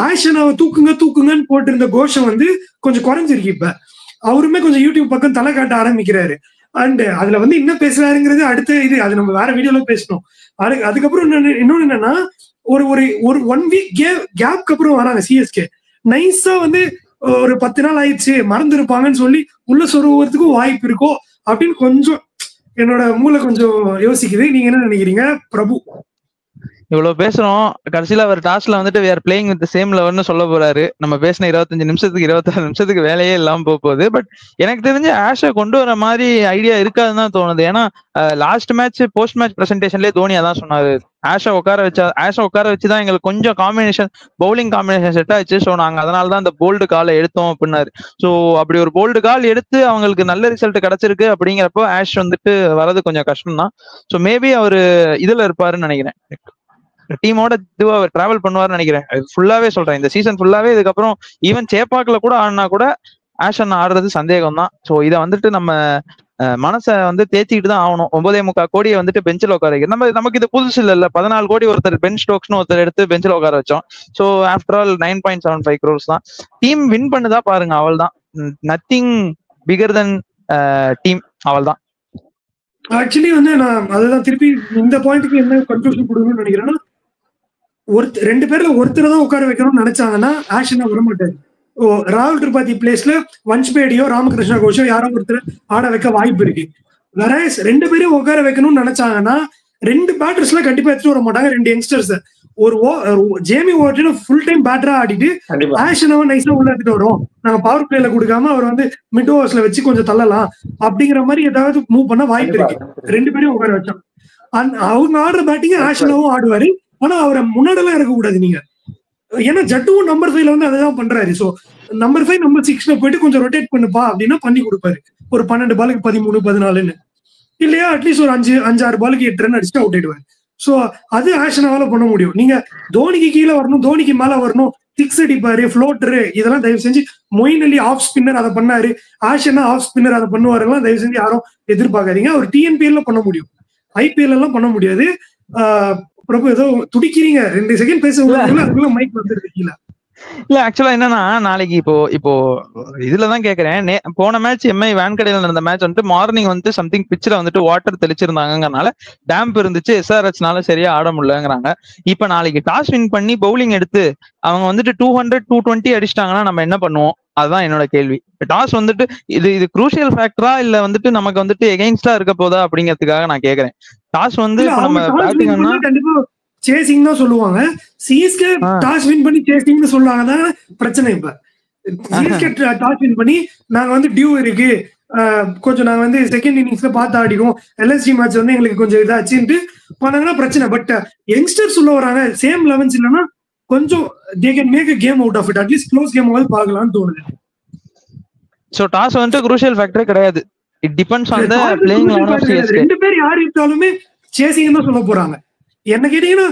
ஆஷனாவை தூக்குங்கன்னு போட்டு இருந்த கோஷம் வந்து கொஞ்சம் குறைஞ்சிருக்கு. இப்ப அவருமே கொஞ்சம் யூடியூப் பக்கம் தலை காட்ட ஆரம்பிக்கிறாரு. அண்ட் அதுல வந்து என்ன பேசுறாருங்கிறது அடுத்த இது அது நம்ம வேற வீடியோல பேசணும். அதுக்கப்புறம் இன்னொன்னு என்னன்னா ஒரு ஒரு 1 வீக் கேப்க்கு அப்புறம் வராங்க சிஎஸ்கே. நைஸா வந்து ஒரு 10 நாள் ஆயிடுச்சு மறந்துருப்பாங்கன்னு சொல்லி உள்ள சொருவதுக்கும் வாய்ப்பு இருக்கோ அப்படின்னு கொஞ்சம் என்னோட மூளை கொஞ்சம் யோசிக்குது. நீங்க என்ன நினைக்கிறீங்க பிரபு? இவ்வளவு பேசுறோம், கடைசியில அவர் டாஸ்ல வந்துட்டு we are playing with the same levelன்னு சொல்ல போறாரு. நம்ம பேசின 25 நிமிஷத்துக்கு 26 நிமிஷத்துக்கு வேலையே இல்லாம போகுது. பட் எனக்கு தெரிஞ்சு ஆஷை கொண்டு வர மாதிரி ஐடியா இருக்காதுன்னு தான் தோணுது. ஏன்னா லாஸ்ட் மேட்ச் போஸ்ட் மேட்ச் பிரசன்டேஷன்லேயே தோனி அதான் சொன்னாரு, ஆஷை உட்கார வச்சுதான் எங்களுக்கு கொஞ்சம் காம்பினேஷன் பவுலிங் காம்பினேஷன் செட் ஆயிடுச்சு. ஸோ நாங்க அதனால தான் அந்த போல்டு காலை எடுத்தோம் அப்படின்னாரு. ஸோ அப்படி ஒரு போல்டு கால் எடுத்து அவங்களுக்கு நல்ல ரிசல்ட் கிடைச்சிருக்கு அப்படிங்கிறப்போ ஆஷ் வந்துட்டு வர்றது கொஞ்சம் கஷ்டம் தான். ஸோ மேபி அவரு இதுல இருப்பாருன்னு நினைக்கிறேன். டீமோட இதுவா டிராவல் பண்ணுவாருன்னு நினைக்கிறேன். ஃபுல்லாவே சொல்றேன், இந்த சீசன் ஃபுல்லாவே. இதுக்கப்புறம் ஈவன் சேப்பாக்ல கூட ஆடினா கூட ஆஷன் ஆடுறது சந்தேகம் தான். ஸோ இதை வந்துட்டு நம்ம மனசை வந்து தேத்திக்கிட்டு தான் ஆகணும். 9.25 கோடியை வந்துட்டு பெஞ்சில் உட்கார வைக்கிறோம். நமக்கு இது புதுசு இல்ல. 14 கோடி ஒருத்தர் பென் ஸ்டோக்ஸ்னு ஒருத்தர் எடுத்து பெஞ்சில் உட்கார வச்சோம். ஸோ ஆஃப்டர் ஆல் 9.75 crores தான். டீம் வின் பண்ணுதா பாருங்க, அவள் தான். நத்திங் பிகர் தென் டீம், அவள் தான். ஆக்சுவலி வந்து நான் அதுதான் திருப்பி இந்த பாயிண்ட்டுக்கு என்ன கன்க்ளூஷன் கொடுக்கணும்னு நினைக்கிறேன்னா, 2 பேர்ல ஒருத்தரை தான் உட்கார வைக்கணும்னு நினைச்சாங்கன்னா ஆஷனா வர மாட்டாரு. ராகுல் திரிபாதி பிளேஸ்ல வன்ஷ்பேடியோ ராமகிருஷ்ணா கோஷோ யாரோ ஒருத்தர் ஆட வைக்க வாய்ப்பு இருக்கு. வேற 2 பேரையும் உட்கார வைக்கணும்னு நினைச்சாங்கன்னா 2 பேட்டர்ஸ்ல கண்டிப்பா எடுத்துட்டு வர மாட்டாங்க. 2 யங்ஸ்டர்ஸ் ஒரு ஜேமி வார்டன் ஃபுல் டைம் பேட்டரா ஆடிட்டு ஆஷனாவை நைஸா உள்ள எடுத்துட்டு வரும், நாங்க பவர் பிளேல கொடுக்காம அவர் வந்து மிட் ஓவர்ஸ்ல வச்சு கொஞ்சம் தள்ளலாம் அப்படிங்கிற மாதிரி ஏதாவது மூவ் பண்ண வாய்ப்பு இருக்கு. 2 பேரையும் உட்கார வச்சோம். அவங்க ஆடுற பேட்டிங் ஆஷனாவும் ஆடுவாரு. ஆனா அவரை முன்னாடிலாம் இருக்கக்கூடாது நீங்க. ஏன்னா ஜட்டுவும் நம்பர் 5ல வந்து அதான் பண்றாரு. சோ நம்பர் 5 நம்பர் 6ல போயிட்டு கொஞ்சம் ரொட்டேட் பண்ணுப்பா அப்படின்னா பண்ணி கொடுப்பாரு. ஒரு 12 பாலுக்கு 13 14ன்னு இல்லையா, அட்லீஸ்ட் ஒரு 5-6 பாலுக்கு 8 ரன் அடிச்சுட்டு அவுட் ஆயிடுவாரு. சோ அது ஆஷனாவால பண்ண முடியும். நீங்க தோனிக்கு கீழே வரணும், தோனிக்கு மேல வரணும், 6 அடிப்பாரு, ஃப்ளோட்டரு, இதெல்லாம் தயவு செஞ்சு மொயின் அலி ஆஃப் ஸ்பின்னர் அதை பண்ணாரு, ஆஷனா ஆஃப் ஸ்பின்னர் அதை பண்ணுவாருலாம் தயவு செஞ்சு யாரும் எதிர்பார்க்காதீங்க. அவர் டிஎன்பிஎல்ல பண்ண முடியும், ஐபிஎல் எல்லாம் பண்ண முடியாது. பிரபு ஏதோ துடிக்கிறீங்க, 2 செகண்ட் பேசுவாங்க மைக் வந்துருக்கீங்களா? இல்ல ஆக்சுவலா என்னன்னா, நாளைக்கு இப்போ இதுலதான் கேக்குறேன். போன மேட்ச் எம்ஐ வான்கடையில நடந்த மேட்ச் வந்துட்டு மார்னிங் வந்து சம்திங் பிச்சில் வந்துட்டு வாட்டர் தெளிச்சிருந்தாங்கனால டேம்ப் இருந்துச்சு, எஸ்ஆர்ஹெச்னால சரியா ஆட முடியலங்கிறாங்க. இப்ப நாளைக்கு டாஸ் வின் பண்ணி பவுலிங் எடுத்து அவங்க வந்துட்டு 200-220 அடிச்சிட்டாங்கன்னா நம்ம என்ன பண்ணுவோம்? அதுதான் என்னோட கேள்வி. டாஸ் வந்துட்டு இது குரூஷியல் ஃபேக்டரா இல்ல வந்துட்டு நமக்கு வந்துட்டு எகெயின்ஸ்டா இருக்க போதா அப்படிங்கிறதுக்காக நான் கேக்குறேன். டாஸ் வந்து நம்ம பேட்டிங்னா கண்டிப்பா சேசிங் தான் சொல்லுவாங்க. சிஎஸ்கே டாஸ் வின் பண்ணி சேசிங்னு சொல்லுவாங்க தான் பிரச்சனை. இப்ப சிஎஸ்கே டாஸ் வின் பண்ணி நாங்க வந்து டியூ இருக்கு, கொஞ்சம் நாங்க வந்து செகண்ட் இன்னிங்ஸ்ல பார்த்து ஆடிடுவோம், எல்எஸ்டி மேட்ச் வந்து எங்களுக்கு கொஞ்சம் இதாச்சுட்டு பண்ணாங்கன்னா பிரச்சனை. பட் யங்ஸ்டர்ஸ் உள்ள வராங்க, சேம் 11 இல்லைன்னா கொஞ்சம் they can make a game out of it, at least close game ஆவது பார்க்கலாம்னு தோணுது. சோ டாஸ் வந்துட்டு குரூஷியல் ஃபேக்டரே கிடையாது. It depends on the playing level of CSK. 2 பேர் யார் இருந்தாலுமே சேசிங் தான் சொல்ல போறாங்க. என்ன கேட்டீங்கன்னா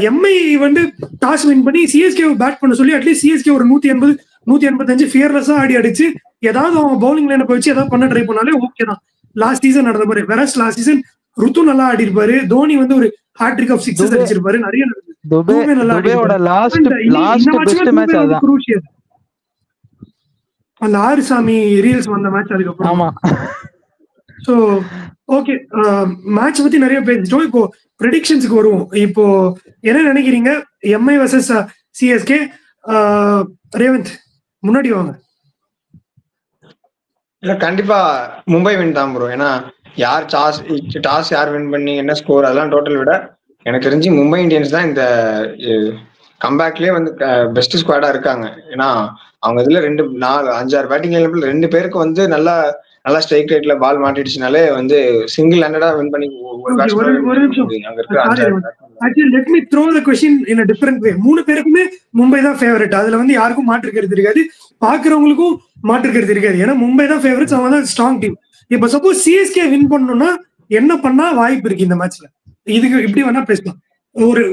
எம்ஐ வந்து டாஸ் வின் பண்ணி சிஎஸ்கே பேட் பண்ண சொல்லி அட்லீஸ்ட் சிஎஸ்கே ஒரு 185 ஃபியர்லெஸ்ஸா அடிச்சு ஏதாவது அவங்க பவுலிங் லைனை போயிச்சு ஏதாவது பண்ண ட்ரை பண்ணாலே ஓகே தான். லாஸ்ட் சீசன் நடந்த மாதிரி வேற லாஸ்ட் சீசன் ருத்து நல்லா ஆடி இருப்பாரு, தோனி வந்து ஒரு ஹாட்ரிக் ஆஃப் சிக்ஸஸ் அடிச்சிருப்பாரு, நிறைய அந்த ஆறுசாமி ரீல்ஸ் வந்த மேட்ச் அதுக்கப்புறம். சோ ஓகே, மேட்ச் பத்தி நிறைய பேசிட்டோம். இப்போ ப்ரெடிக்ஷன்ஸ்க்கு வருவோம். இப்போ என்ன நினைக்கிறீங்க எம்ஐ வர்சஸ் சிஎஸ்கே? ரேவந்த் முன்னாடி வாங்க. இல்ல கண்டிப்பா மும்பை வின் தான் ப்ரோ. ஏன்னா யார் டாஸ் யார் வின் பண்ணி என்ன ஸ்கோர் அதெல்லாம் டோட்டல் விட எனக்கு தெரிஞ்சு மும்பை இந்தியன்ஸ் தான் இந்த கம்பேக்லயே வந்து பெஸ்ட் ஸ்குவாடா இருக்காங்க. ஏன்னா அவங்க இதுல 5-6 பேட்டிங் லைனப்ல 2 பேருக்கு வந்து நல்லா ஸ்ட்ரைக் ரேட்ல பால் மாட்டிடுச்சுனாலே வந்து சிங்கிள் ஹேண்டடா வின் பண்ணி let me throw the question in a different way. 3 பேருக்குமே மும்பை தான் ஃபேவரட். அதுல வந்து யாருக்கும் மாற்று கருத்து இருக்காது, பாக்குறவங்களுக்கும் மாற்று கருத்து இருக்காது. ஏன்னா மும்பை தான் ஃபேவரட்ஸ், அவங்க தான் ஸ்ட்ராங் டீம். இப்ப சப்போஸ் சிஎஸ்கே வின் பண்ணணும்னா என்ன பண்ணா வாய்ப்பு இருக்கு இந்த மேட்ச்ல? இதுக்கு இப்படி வேணா பேசலாம்.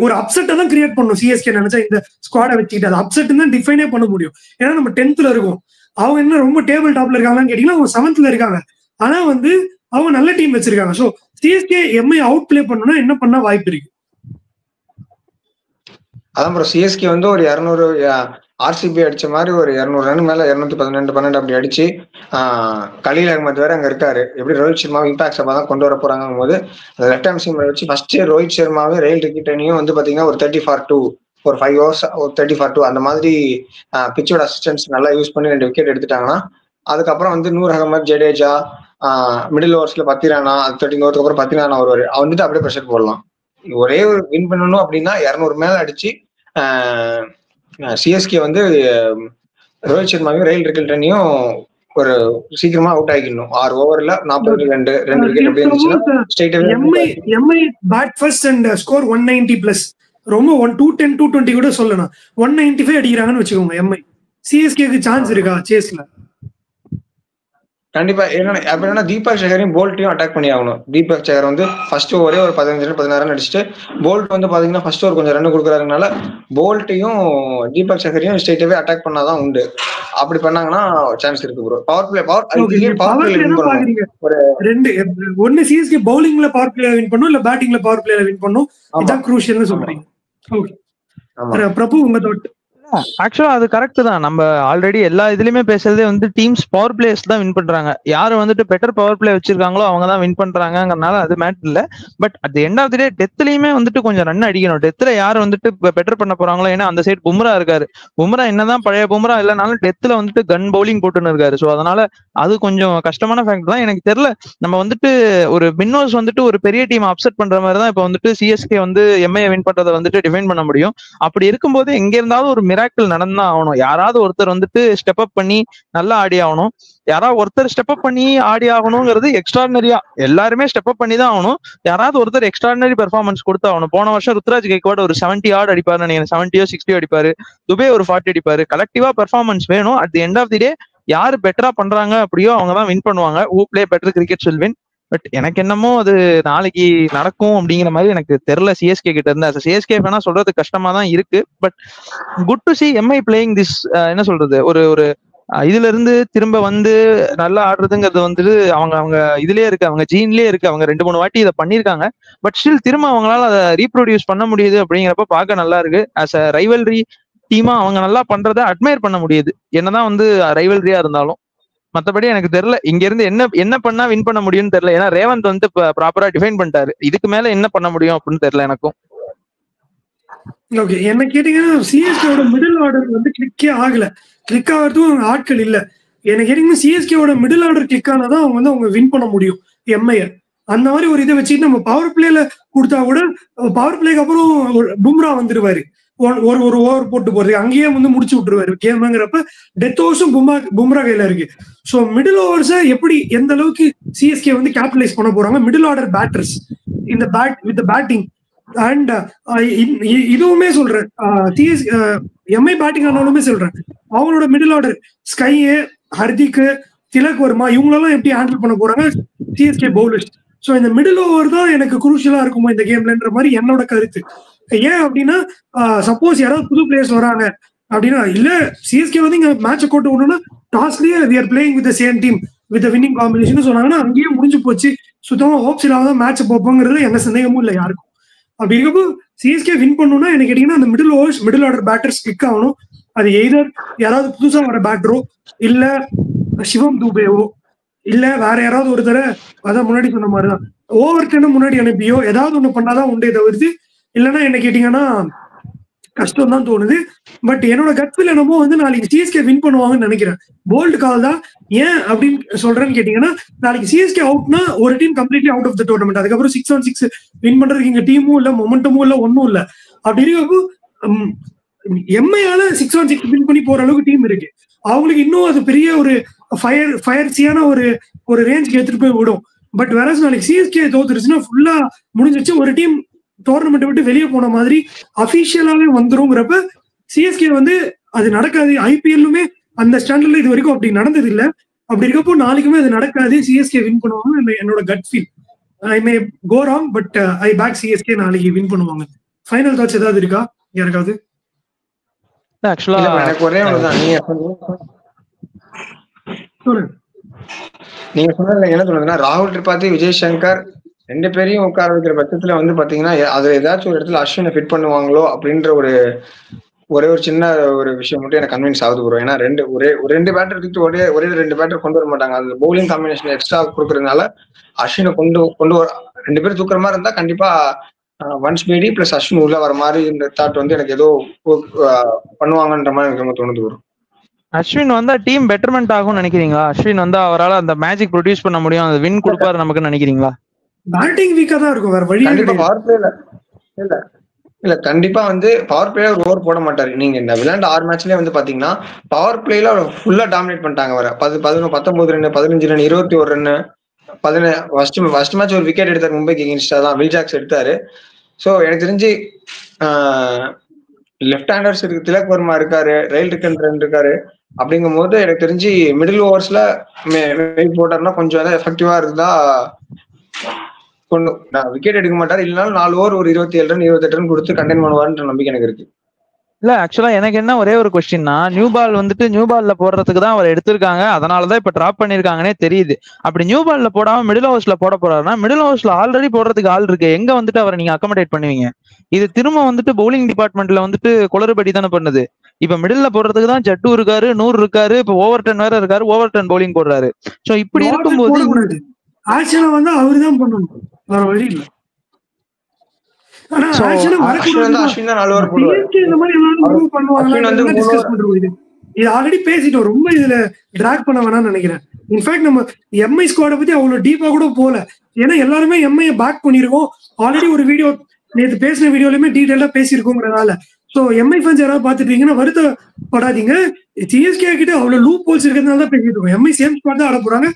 ஒரு அப்செட்டை தான் கிரியேட் பண்ணும் சிஎஸ்கே நினைச்சா. இந்த ஸ்குவாடை வச்சுக்கிட்டு அது அப்செட் தான் டிஃபைனே பண்ண முடியும். ஏன்னா நம்ம 10th இருக்கோம், அவங்க என்ன ரொம்ப டேபிள் டாப்ல இருக்காங்கன்னு கேட்டீங்கன்னா அவங்க 7th இருக்காங்க. ஆனா வந்து அவங்க நல்ல டீம் வச்சிருக்காங்க. So CSK Mi out play பண்ணணும்னா என்ன பண்ணா வாய்ப்பு இருக்கு? அதான் ப்ரோ, சிஎஸ்கே வந்து ஒரு 200 ஆர்சிபி அடிச்ச மாதிரி ஒரு 200 ரன் மேல 212 அப்படி அடிச்சு கலீல் அகமது வேற அங்க இருக்காரு. எப்படி ரோஹித் சர்மா இம்பாக்ட் சபா தான் கொண்டு வர போறாங்க போது லெஃப்ட் ஹேண்ட் சீம்ல வச்சு ஃபர்ஸ்ட் ரோஹித் சர்மாவே ரயில் டிக்கெட்டையும் வந்து பாத்தீங்கன்னா ஒரு 30-2 ஒரு 5 overs ஒரு 30-2 அந்த மாதிரி பிச்சோட அசிஸ்டன்ஸ் நல்லா யூஸ் பண்ணி 2 விக்கெட் எடுத்துட்டாங்கன்னா அதுக்கப்புறம் வந்து நூர் அகமது, ஜடேஜா மிடில் ஓவர்ஸ்ல 10 ரானா, 13 ஓவருக்கு அப்புறம் 10 ரானா வருவாரு. வந்துட்டு அப்படியே ப்ரெஷர் போடலாம். ஒரே ஒரு வின் பண்ணணும் அப்படின்னா 200 மேல அடிச்சு சிஎஸ்கே வந்து ரோஹித் சர்மாவையும் ரயில் டிக்கெட்டையும் ஒரு சீக்கிரமா அவுட் ஆகிக்கணும். 6 ஓவர்ல 42 விக்கெட் அப்படி இருந்துச்சுன்னா MI bat first and score 190+. ரொம்ப 210 220 கூட சொல்லணும். 195 அடிக்கிறாங்கன்னு வச்சுக்கோங்க எம்ஐ. சிஎஸ்கேக்கு சான்ஸ் இருக்கா சேஸ்ல? கண்டிப்பா. என்னன்னா தீபக் சேகரையும் போல்ட்டையும் அட்டாக் பண்ணி ஆகணும். தீபக் சேகர் வந்து ஃபர்ஸ்ட் ஓவரே ஒரு 15-16 ரன் அடிச்சுட்டு போல்ட் வந்து பாத்தீங்கன்னா ஃபர்ஸ்ட் ஓவர் கொஞ்சம் ரன் கொடுக்குறாருனால போல்ட்டையும் தீபக் சேகரையும் ஸ்ட்ரெயிட்டாவே அட்டாக் பண்ணாதான் உண்டு. அப்படி பண்ணாங்கன்னா சான்ஸ் இருக்கு ப்ரோ. பவர் பிளே ஒரு 2 சிஎஸ்கே பவுலிங்ல பவர் பிளே வின் பண்ணும், இல்ல பேட்டிங்ல பவர் பிளேல வின் பண்ணும். இதான் க்ரூஷியல்னு சொல்றீங்க. ஓகே பிரபு, உங்க தாட்? ஆக்சுவலா அது கரெக்ட் தான். நம்ம ஆல்ரெடி எல்லா இதுலயுமே பேசுறதே வந்து டீம்ஸ் பவர் பிளேஸ் தான் வின் பண்றாங்க. யாரு வந்துட்டு பெட்டர் பவர் பிளே வச்சிருக்காங்களோ அவங்க தான் வின் பண்றாங்கறனால அது மேட்டர் இல்ல. But at end of the day டெத்லயுமே வந்துட்டு கொஞ்சம் ரன் அடிக்கணும். டெத்ல யார் வந்துட்டு பெட்டர் பண்ண போறாங்களோ, ஏன்னா அந்த சைடு பும்ரா இருக்காரு. பும்ரா என்னதான் பழைய பும்ரா இல்லைனாலும் டெத்ல வந்துட்டு கன் பவுலிங் போட்டுன்னு இருக்காரு. ஸோ அதனால அது கொஞ்சம் கஷ்டமான ஃபேக்ட் தான். எனக்கு தெரியல, நம்ம வந்துட்டு ஒரு வின்னர்ஸ் வந்துட்டு ஒரு பெரிய டீம் அப்செட் பண்ற மாதிரி தான் இப்போ வந்துட்டு சிஎஸ்கே வந்து எம்ஐ வின் பண்றதை வந்துட்டு டிஃபைன் பண்ண முடியும். அப்படி இருக்கும்போது எங்க இருந்தாலும் ஒரு மிராக்கிள் நடந்தா ஆகணும். யாராவது ஒருத்தர் வந்துட்டு ஸ்டெப் அப் பண்ணி நல்லா ஆடி ஆகணும். யாராவது ஒருத்தர் ஸ்டெப் அப் பண்ணி ஆடி ஆகணுங்கிறது எக்ஸ்ட்ராடனரியா எல்லாருமே ஸ்டெப் அப் பண்ணி தான் ஆகணும். யாராவது ஒருத்தர் எக்ஸ்ட்ராடனரி பெர்ஃபார்மன்ஸ் கொடுத்து ஆகணும். போன வருஷம் ருத்ராஜ் கெய்க்வாட் ஒரு 70 ஆட் அடிப்பாரு நினைக்கிறேன். 70 60 அடிப்பாரு. துபே ஒரு 40 அடிப்பாரு. கலெக்டிவா பெர்ஃபார்மன்ஸ் வேணும். At the end of the day யாரு பெட்டரா பண்றாங்க அப்படியோ அவங்க தான் வின் பண்ணுவாங்க. Who play better cricket will win. But எனக்கு என்னமோ அது நாளைக்கு நடக்கும் அப்படிங்கிற மாதிரி எனக்கு தெரியல. சிஎஸ்கே கிட்ட இருந்து சிஎஸ்கே வேணா சொல்றது கஷ்டமா தான் இருக்கு. But good to C Mi playing this என்ன சொல்றது, ஒரு இதுல இருந்து திரும்ப வந்து நல்லா ஆடுறதுங்கிறது வந்துட்டு அவங்க இதுலயே இருக்கு, அவங்க ஜீன்லயே இருக்கு. அவங்க 2-3 வாட்டி இதை பண்ணிருக்காங்க. பட் ஸ்டில் திரும்ப அவங்களால அதை ரீப்ரொடியூஸ் பண்ண முடியுது அப்படிங்கிறப்ப பார்க்க நல்லா இருக்கு. ஆஸ் அ ரைவல்ரி டீமா அவங்க நல்லா பண்றதை அட்மையர் பண்ண முடியுது, என்னதான் வந்து ரைவல்ரியா இருந்தாலும். மத்தபடி எனக்கு தெரியல இங்க இருந்து என்ன பண்ணா வின் பண்ண முடியும்னு தெரியல. ஏன்னா ரேவந்த் வந்து ப்ராப்பரா டிஃபைன் பண்ணிட்டாரு. இதுக்கு மேல என்ன பண்ண முடியும் அப்படின்னு தெரியல எனக்கும். ஓகே, என்ன கேட்டீங்கன்னா சிஎஸ்கேவோட மிடில் ஆர்டர் வந்து கிளிக்கே ஆகல. கிளிக் ஆகிறதும் ஆட்கள் இல்ல. எனக்கு கேட்டீங்கன்னா சிஎஸ்கேவோட மிடில் ஆர்டர் கிளிக் ஆனாதான் அவங்க வந்து அவங்க வின் பண்ண முடியும் எம்ஐயை. அந்த மாதிரி ஒரு இதை வச்சுட்டு நம்ம பவர் பிளேல கொடுத்தா கூட பவர் பிளேக்கு அப்புறம் பும்ரா வந்துருவாரு. ஒரு ஓவர் போட்டு போறது அங்கேயே வந்து முடிச்சு விட்டுருவாரு கேம்ங்கிறப்ப டெத் ஓவர்ஸும் பும்ரா கையில இருக்கு. ஸோ மிடில் ஓவர்ஸை எப்படி எந்த அளவுக்கு சிஎஸ்கே வந்து கேபிட்டலைஸ் பண்ண போறாங்க, மிடில் ஆர்டர் பேட்டர்ஸ் இந்த பேட்டிங் அண்ட் இதுவுமே சொல்றேன். எம்ஐ பேட்டிங் ஆனாலுமே சொல்றேன், அவங்களோட middle order SKY, Hardik, Tilak Varma இவங்களெல்லாம் எப்படி ஹேண்டில் பண்ண போறாங்க சிஎஸ்கே பவுலர்ஸ். ஸோ இந்த மிடில் ஓவர் தான் எனக்கு குரூஷியலா இருக்குமோ இந்த கேம்லன்ற மாதிரி என்னோட கருத்து. ஏன் அப்படின்னா சப்போஸ் யாராவது புது பிளேயர்ஸ் வராங்க அப்படின்னா, இல்ல சிஎஸ்கே வந்து இங்க மேட்சை கோட்டு விடணும்னா டாஸ்லயே we are playing with same team with winning combination சொன்னாங்கன்னா அங்கேயே முடிஞ்சு போச்சு. சுத்தமா ஹோப்ஸ் இல்லாம தான் மேட்ச் போப்பாங்கிறது எந்த சந்தேகமும் இல்லை யாருக்கும். அப்படி இருக்கப்போ சிஎஸ்கே வின் பண்ணணும்னா எனக்கு கேட்டீங்கன்னா அந்த middle overs middle order batters click ஆகணும். அது எய்தர் யாராவது புதுசா வர பேட்டரோ இல்ல சிவம் தூபேவோ இல்ல வேற யாராவது ஒருத்தர அதான் முன்னாடி சொன்ன மாதிரிதான் ஓவர் 10 முன்னாடி அனுப்பியோ ஏதாவது ஒண்ணு பண்ணாதான் உண்டே தவிர்த்து இல்லைன்னா என்ன கேட்டீங்கன்னா கஷ்டம் தான் தோணுது. பட் என்னோட கட்ஃபீல் என்னமோ வந்து நாளைக்கு சிஎஸ்கே வின் பண்ணுவாங்கன்னு நினைக்கிறேன். போல்ட் கால் தான். ஏன் அப்படின்னு சொல்றேன்னு கேட்டீங்கன்னா நாளைக்கு சிஎஸ்கே அவுட்னா ஒரு team completely out of the tournament. அதுக்கப்புறம் 6-on-6 வின் பண்றதுக்கு இங்க டீமும் இல்ல மொமெண்டமும் இல்ல ஒன்னும் இல்ல. அப்படி இருக்கப்போ எம்ஐயால 6-on-6 வின் பண்ணி போற அளவுக்கு டீம் இருக்கு. அவங்களுக்கு இன்னும் அது பெரிய ஒரு ஃபயர்சியான ஒரு ரேஞ்சுக்கு எடுத்துட்டு போய் விடும். பட் வேற நாளைக்கு சிஎஸ்கே தோத்துருச்சுன்னா ஃபுல்லா முடிஞ்சிச்சு. ஒரு டீம் டோர்னமெண்ட் விட்டு வெளியே போன மாதிரி அபிஷியலாவே வந்துருங்கிறப்ப சிஎஸ்கே வந்து அது நடக்காது. ஐபிஎல்லுமே அந்த ஸ்டாண்டர்ட்ல இது வரைக்கும் அப்படி நடந்தது இல்லை. அப்படி இருக்கப்போ நாளைக்குமே அது நடக்காது. சிஎஸ்கே வின் பண்ணுவாங்க என்னோட gut feel. I may go wrong but I back CSK நாளைக்கு வின் பண்ணுவாங்க. ஃபைனல் தாட்ஸ் ஏதாவது இருக்கா யாருக்காவது? எனக்கு ஒரே ஒண்ணுதான். நீங்க சொன்னதுல என்ன சொல்லுதுன்னா ராகுல் திரிபாதி விஜய் சங்கர் 2 பேரையும் உட்கார வைக்கிற பட்சத்துல வந்து பாத்தீங்கன்னா அதுல ஏதாச்சும் ஒரு இடத்துல அஸ்வினை ஃபிட் பண்ணுவாங்களோ அப்படின்ற ஒரே ஒரு சின்ன ஒரு விஷயம் மட்டும் எனக்கு கன்வின்ஸ் ஆகுது ப்ரோ. ஏன்னா ரெண்டு பேட்டர் எடுத்து ஒரே 2 பேட்டர் கொண்டு வர மாட்டாங்க. அது பவுலிங் காம்பினேஷன் எக்ஸ்ட்ரா கொடுக்கறதுனால அஸ்வினை கொண்டு வர 2 பேர் தூக்குற மாதிரி இருந்தா கண்டிப்பா ஒன்ஸ் மேடி பிளஸ் அஸ்வின் உள்ள வர மாதிரி இந்த தாட் வந்து எனக்கு ஏதோ பண்ணுவாங்கன்ற மாதிரி எனக்கு ரொம்ப தோணுது ப்ரோ. அஸ்வின் வந்தா டீம் பெட்டர்மெண்ட் ஆகும்னு நினைக்கிறீங்களா? அஸ்வின் வந்தா அவரால் அந்த மேஜிக் ப்ரொடியூஸ் பண்ண முடியும், அந்த வின் கொடுப்பாரு நமக்கு நினைக்கிறீங்களா? பேட்டிங் வீக்கா தான் இருக்கும், வேற வழி கண்டிப்பா பவர் பிளேல இல்ல கண்டிப்பா வந்து பவர் பிளேல ஒரு ஓவர் போட மாட்டாரு. நீங்க இந்த விளையாண்டு 6 மேட்ச்லயே வந்து பாத்தீங்கன்னா பவர் பிளேல ஃபுல்லா டாமினேட் பண்ணிட்டாங்க. வர 19 run 15 run 21 run first match ஒரு விக்கெட் எடுத்தாரு மும்பைக்கு எகென்ஸ்டா தான் வில் ஜாக்ஸ் எடுத்தாரு. சோ எனக்கு தெரிஞ்சு லெஃப்ட் ஹேண்டர்ஸ் இருக்கு, திலக் வர்மா இருக்காரு, ரயில் டிக்கன் இருக்காரு. அப்படிங்கும் போது எனக்கு தெரிஞ்சு மிடில் ஓவர்ஸ்ல போட்டாருன்னா கொஞ்சம் எஃபெக்டிவா இருந்தா விக்கெட் எடுக்க மாட்டாரு. இல்லைனாலும் 4 ஓவர் ஒரு 27 ரன் 28 ரன் கொடுத்து கண்டெயின் பண்ணுவாருன்ற நம்பிக்கை எனக்கு இருக்கு. இல்ல ஆக்சுவலா எனக்கு என்ன ஒரே ஒரு கொஸ்டின்னா, நியூ பால்ல போடுறதுக்கு தான் அவர் எடுத்திருக்காங்க, அதனாலதான் இப்ப டிராப் பண்ணிருக்காங்கன்னே தெரியுது. அப்படி நியூ பால்ல போடாம மிடில் ஓவர்ஸ்ல போட போறாருன்னா மிடில் ஓவர்ஸ்ல ஆல்ரெடி போடுறதுக்கு ஆள் இருக்கு, எங்க வந்துட்டு அவரை நீங்க அக்கமடேட் பண்ணுவீங்க? இது திரும்ப வந்துட்டு பவுலிங் டிபார்ட்மெண்ட்ல வந்துட்டு குளறுபடி தானே பண்ணுது. இப்ப மிடில்ல போடுறதுக்கு தான் ஜட்டு இருக்காரு, 100 இருக்காரு, இப்ப ஓவர் 10 வேற இருக்காரு, ஓவர் 10 பவுலிங் போடுறாரு. சோ இப்படி இருக்கும்போது ஆக்சுவலா வந்து அவருதான் பண்ணணும், வேற வழி இல்ல. இது ஆல்ரெடி பேசிட்டோம், ரொம்ப இதுல டிராக் பண்ண வேணாம்னு நினைக்கிறேன். இன்ஃபேக்ட் நம்ம எம்ஐ ஸ்குவாட பத்தி அவ்வளவு டீப்பா கூட போல, ஏன்னா எல்லாருமே எம்ஐ பேக் பண்ணிருக்கோம். ஆல்ரெடி ஒரு வீடியோ நேற்று பேசின வீடியோலயுமே டீடைலா பேசியிருக்கோங்கிறதால சோ எம்ஐ ஃபேன்ஸ் யாராவது பாத்துட்டு இருக்கீங்கன்னா வருத்தப்படாதீங்க. சிஎஸ்கே கிட்ட அவ்வளவு லூப் ஹோல்ஸ் இருக்கிறதுனால தான் பேசிட்டு இருக்கோம். எம்ஐ சேம் ஸ்குவாட் தான் ஆட போறாங்க.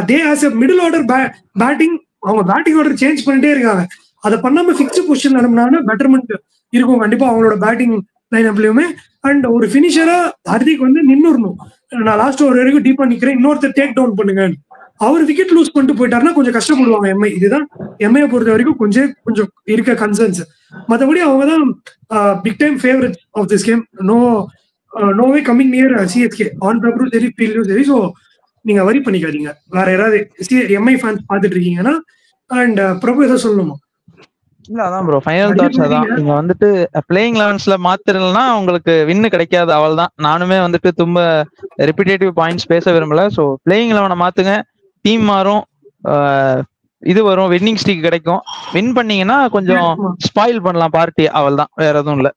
They has a middle order batting, அவங்க பேட்டிங் ஆர்டர் சேஞ்ச் பண்ணிட்டே இருக்காங்க. அதை பண்ணாம ஃபிக்ஸ்ட் பொசிஷன் அனுப்பினாங்கன்னா பெட்டர்மெண்ட் இருக்கும் கண்டிப்பா அவங்களோட பேட்டிங் லைன் அப்லயுமே. அண்ட் ஒரு பினிஷரா ஹர்திக் வந்து நின்னுறணும், நான் லாஸ்ட் ஓவர் வரைக்கும் டீப்பா நிக்கிறேன், இன்னொருத்தர் டேக் டவுன் பண்ணுங்க. அவர் விக்கெட் லூஸ் பண்ணிட்டு போயிட்டாருன்னா கொஞ்சம் கஷ்டப்படுவாங்க எம்ஐ. இதுதான் எம்ஐயை பொறுத்த வரைக்கும் கொஞ்சம் இருக்க கன்சர்ன்ஸ். மற்றபடி அவங்க தான் big time favourite of this game. No way coming near CSK on பேப்பரும் சரி ஃபீல்டும் சரி. ஸோ நீங்க வரி பண்ணிக்காதீங்க. வேற யாராவது எம்ஐ ஃபேன்ஸ் பாத்துட்டு இருக்கீங்கன்னா. அண்ட் பிரபு ஏதாவது சொல்லணுமா? இல்ல அதான் ப்ரோ ஃபைனல் தாட்ஸ் அதான். நீங்க வந்துட்டு பிளேயிங் 11ஸ்ல மாத்திரலன்னா உங்களுக்கு வின்னு கிடைக்காது, அவள் தான். நானுமே வந்துட்டு ரொம்ப ரிப்பீட்டேட்டிவ் பாயிண்ட்ஸ் பேச விரும்பல. ஸோ பிளேயிங் 11 மாத்துங்க, டீம் மாறும், இது வரும், வின்னிங் ஸ்ட்ரீக் கிடைக்கும். வின் பண்ணீங்கன்னா கொஞ்சம் ஸ்பாயில் பண்ணலாம் பார்ட்டி, அவள் தான், வேற எதுவும் இல்ல.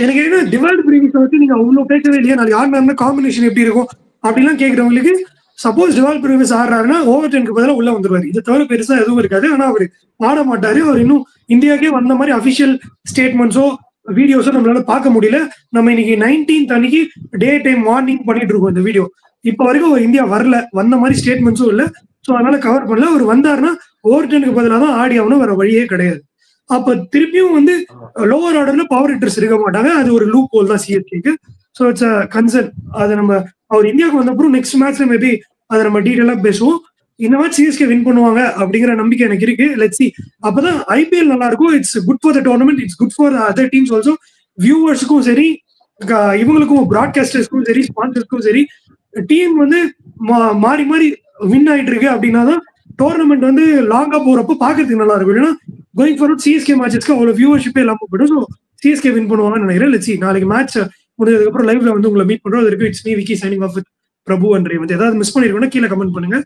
எனக்கு என்ன டிவைட் பிரீவியஸ் வச்சு நீங்க அவ்வளவு பேசவே இல்லையா? நாளைக்கு ஆடினா காம்பினேஷன் எப்படி இருக்கும் அப்படிலாம் கேட்கறவங்களுக்கு, சப்போஸ் டிவால் பிரீவியஸ் ஆடுறாருன்னா ஓவர் 10க்கு பதிலாக உள்ள வந்துருவாரு. இதை தவிர பெருசா எதுவும் இருக்காது. ஆனா அவர் ஆட மாட்டாரு. அவர் இன்னும் இந்தியாவுக்கே வந்த மாதிரி அபிஷியல் ஸ்டேட்மெண்ட்ஸோ வீடியோஸோ நம்மளால பார்க்க முடியல. நம்ம இன்னைக்கு 19th அன்னைக்கு டே டைம் மார்னிங் பண்ணிட்டு இருக்கோம் இந்த வீடியோ. இப்ப வரைக்கும் அவர் இந்தியா வரல, வந்த மாதிரி ஸ்டேட்மெண்ட்ஸும் இல்லை. ஸோ அதனால கவர் பண்ணல. அவர் வந்தாருன்னா ஓவர் 10க்கு பதிலாக தான் ஆடி ஆகணும், வேற வழியே கிடையாது. அப்ப திருப்பியும் வந்து லோவர் ஆர்டர்ல பவர் ஹிட்டர்ஸ் இருக்க மாட்டாங்க. அது ஒரு லூப் ஹோல் தான் சிஎஸ்கேக்கு. So it's a concern. அதை நம்ம அவர் இந்தியாவுக்கு வந்தப்பறம் நெக்ஸ்ட் மேட்ச்ல மேபி அதை நம்ம டீட்டெயிலா பேசுவோம். இந்த மாதிரி சிஎஸ்கே வின் பண்ணுவாங்க அப்படிங்கிற நம்பிக்கை எனக்கு இருக்கு. Let's see. அப்பதான் ஐபிஎல் நல்லா இருக்கும். It's good for the tournament, it's good for other teams also. வியூவர்ஸுக்கும் சரி, இவங்களுக்கும் பிராட்காஸ்டர்ஸ்க்கும் சரி, ஸ்பான்சர்ஸ்க்கும் சரி, டீம் வந்து மாறி மாறி வின் ஆயிட்டு இருக்கு அப்படின்னா தான் டோர்னமெண்ட் வந்து லாங்கா போறப்ப பாக்குறதுக்கு நல்லா இருக்கும். ஏன்னா கோயிங் ஃபார்வர்ட் சிஎஸ்கே மேட்சஸ்க்கு அவ்வளவு வியூவர்ஷிப்பே இல்லாம போயிடும். ஸோ சிஎஸ்கே வின் பண்ணுவாங்கன்னு நினைக்கிறேன். Let's see. நாளைக்கு மேட்ச் முடிஞ்சதுக்கு அப்புறம் லைவ்ல வந்து உங்களை மீட் பண்றோம். அது இருக்கு. It's me Vicky signing off with Prabhu and Revanth. ஏதாவது மிஸ் பண்ணிருக்கோம்னா கீழே கமெண்ட் பண்ணுங்க.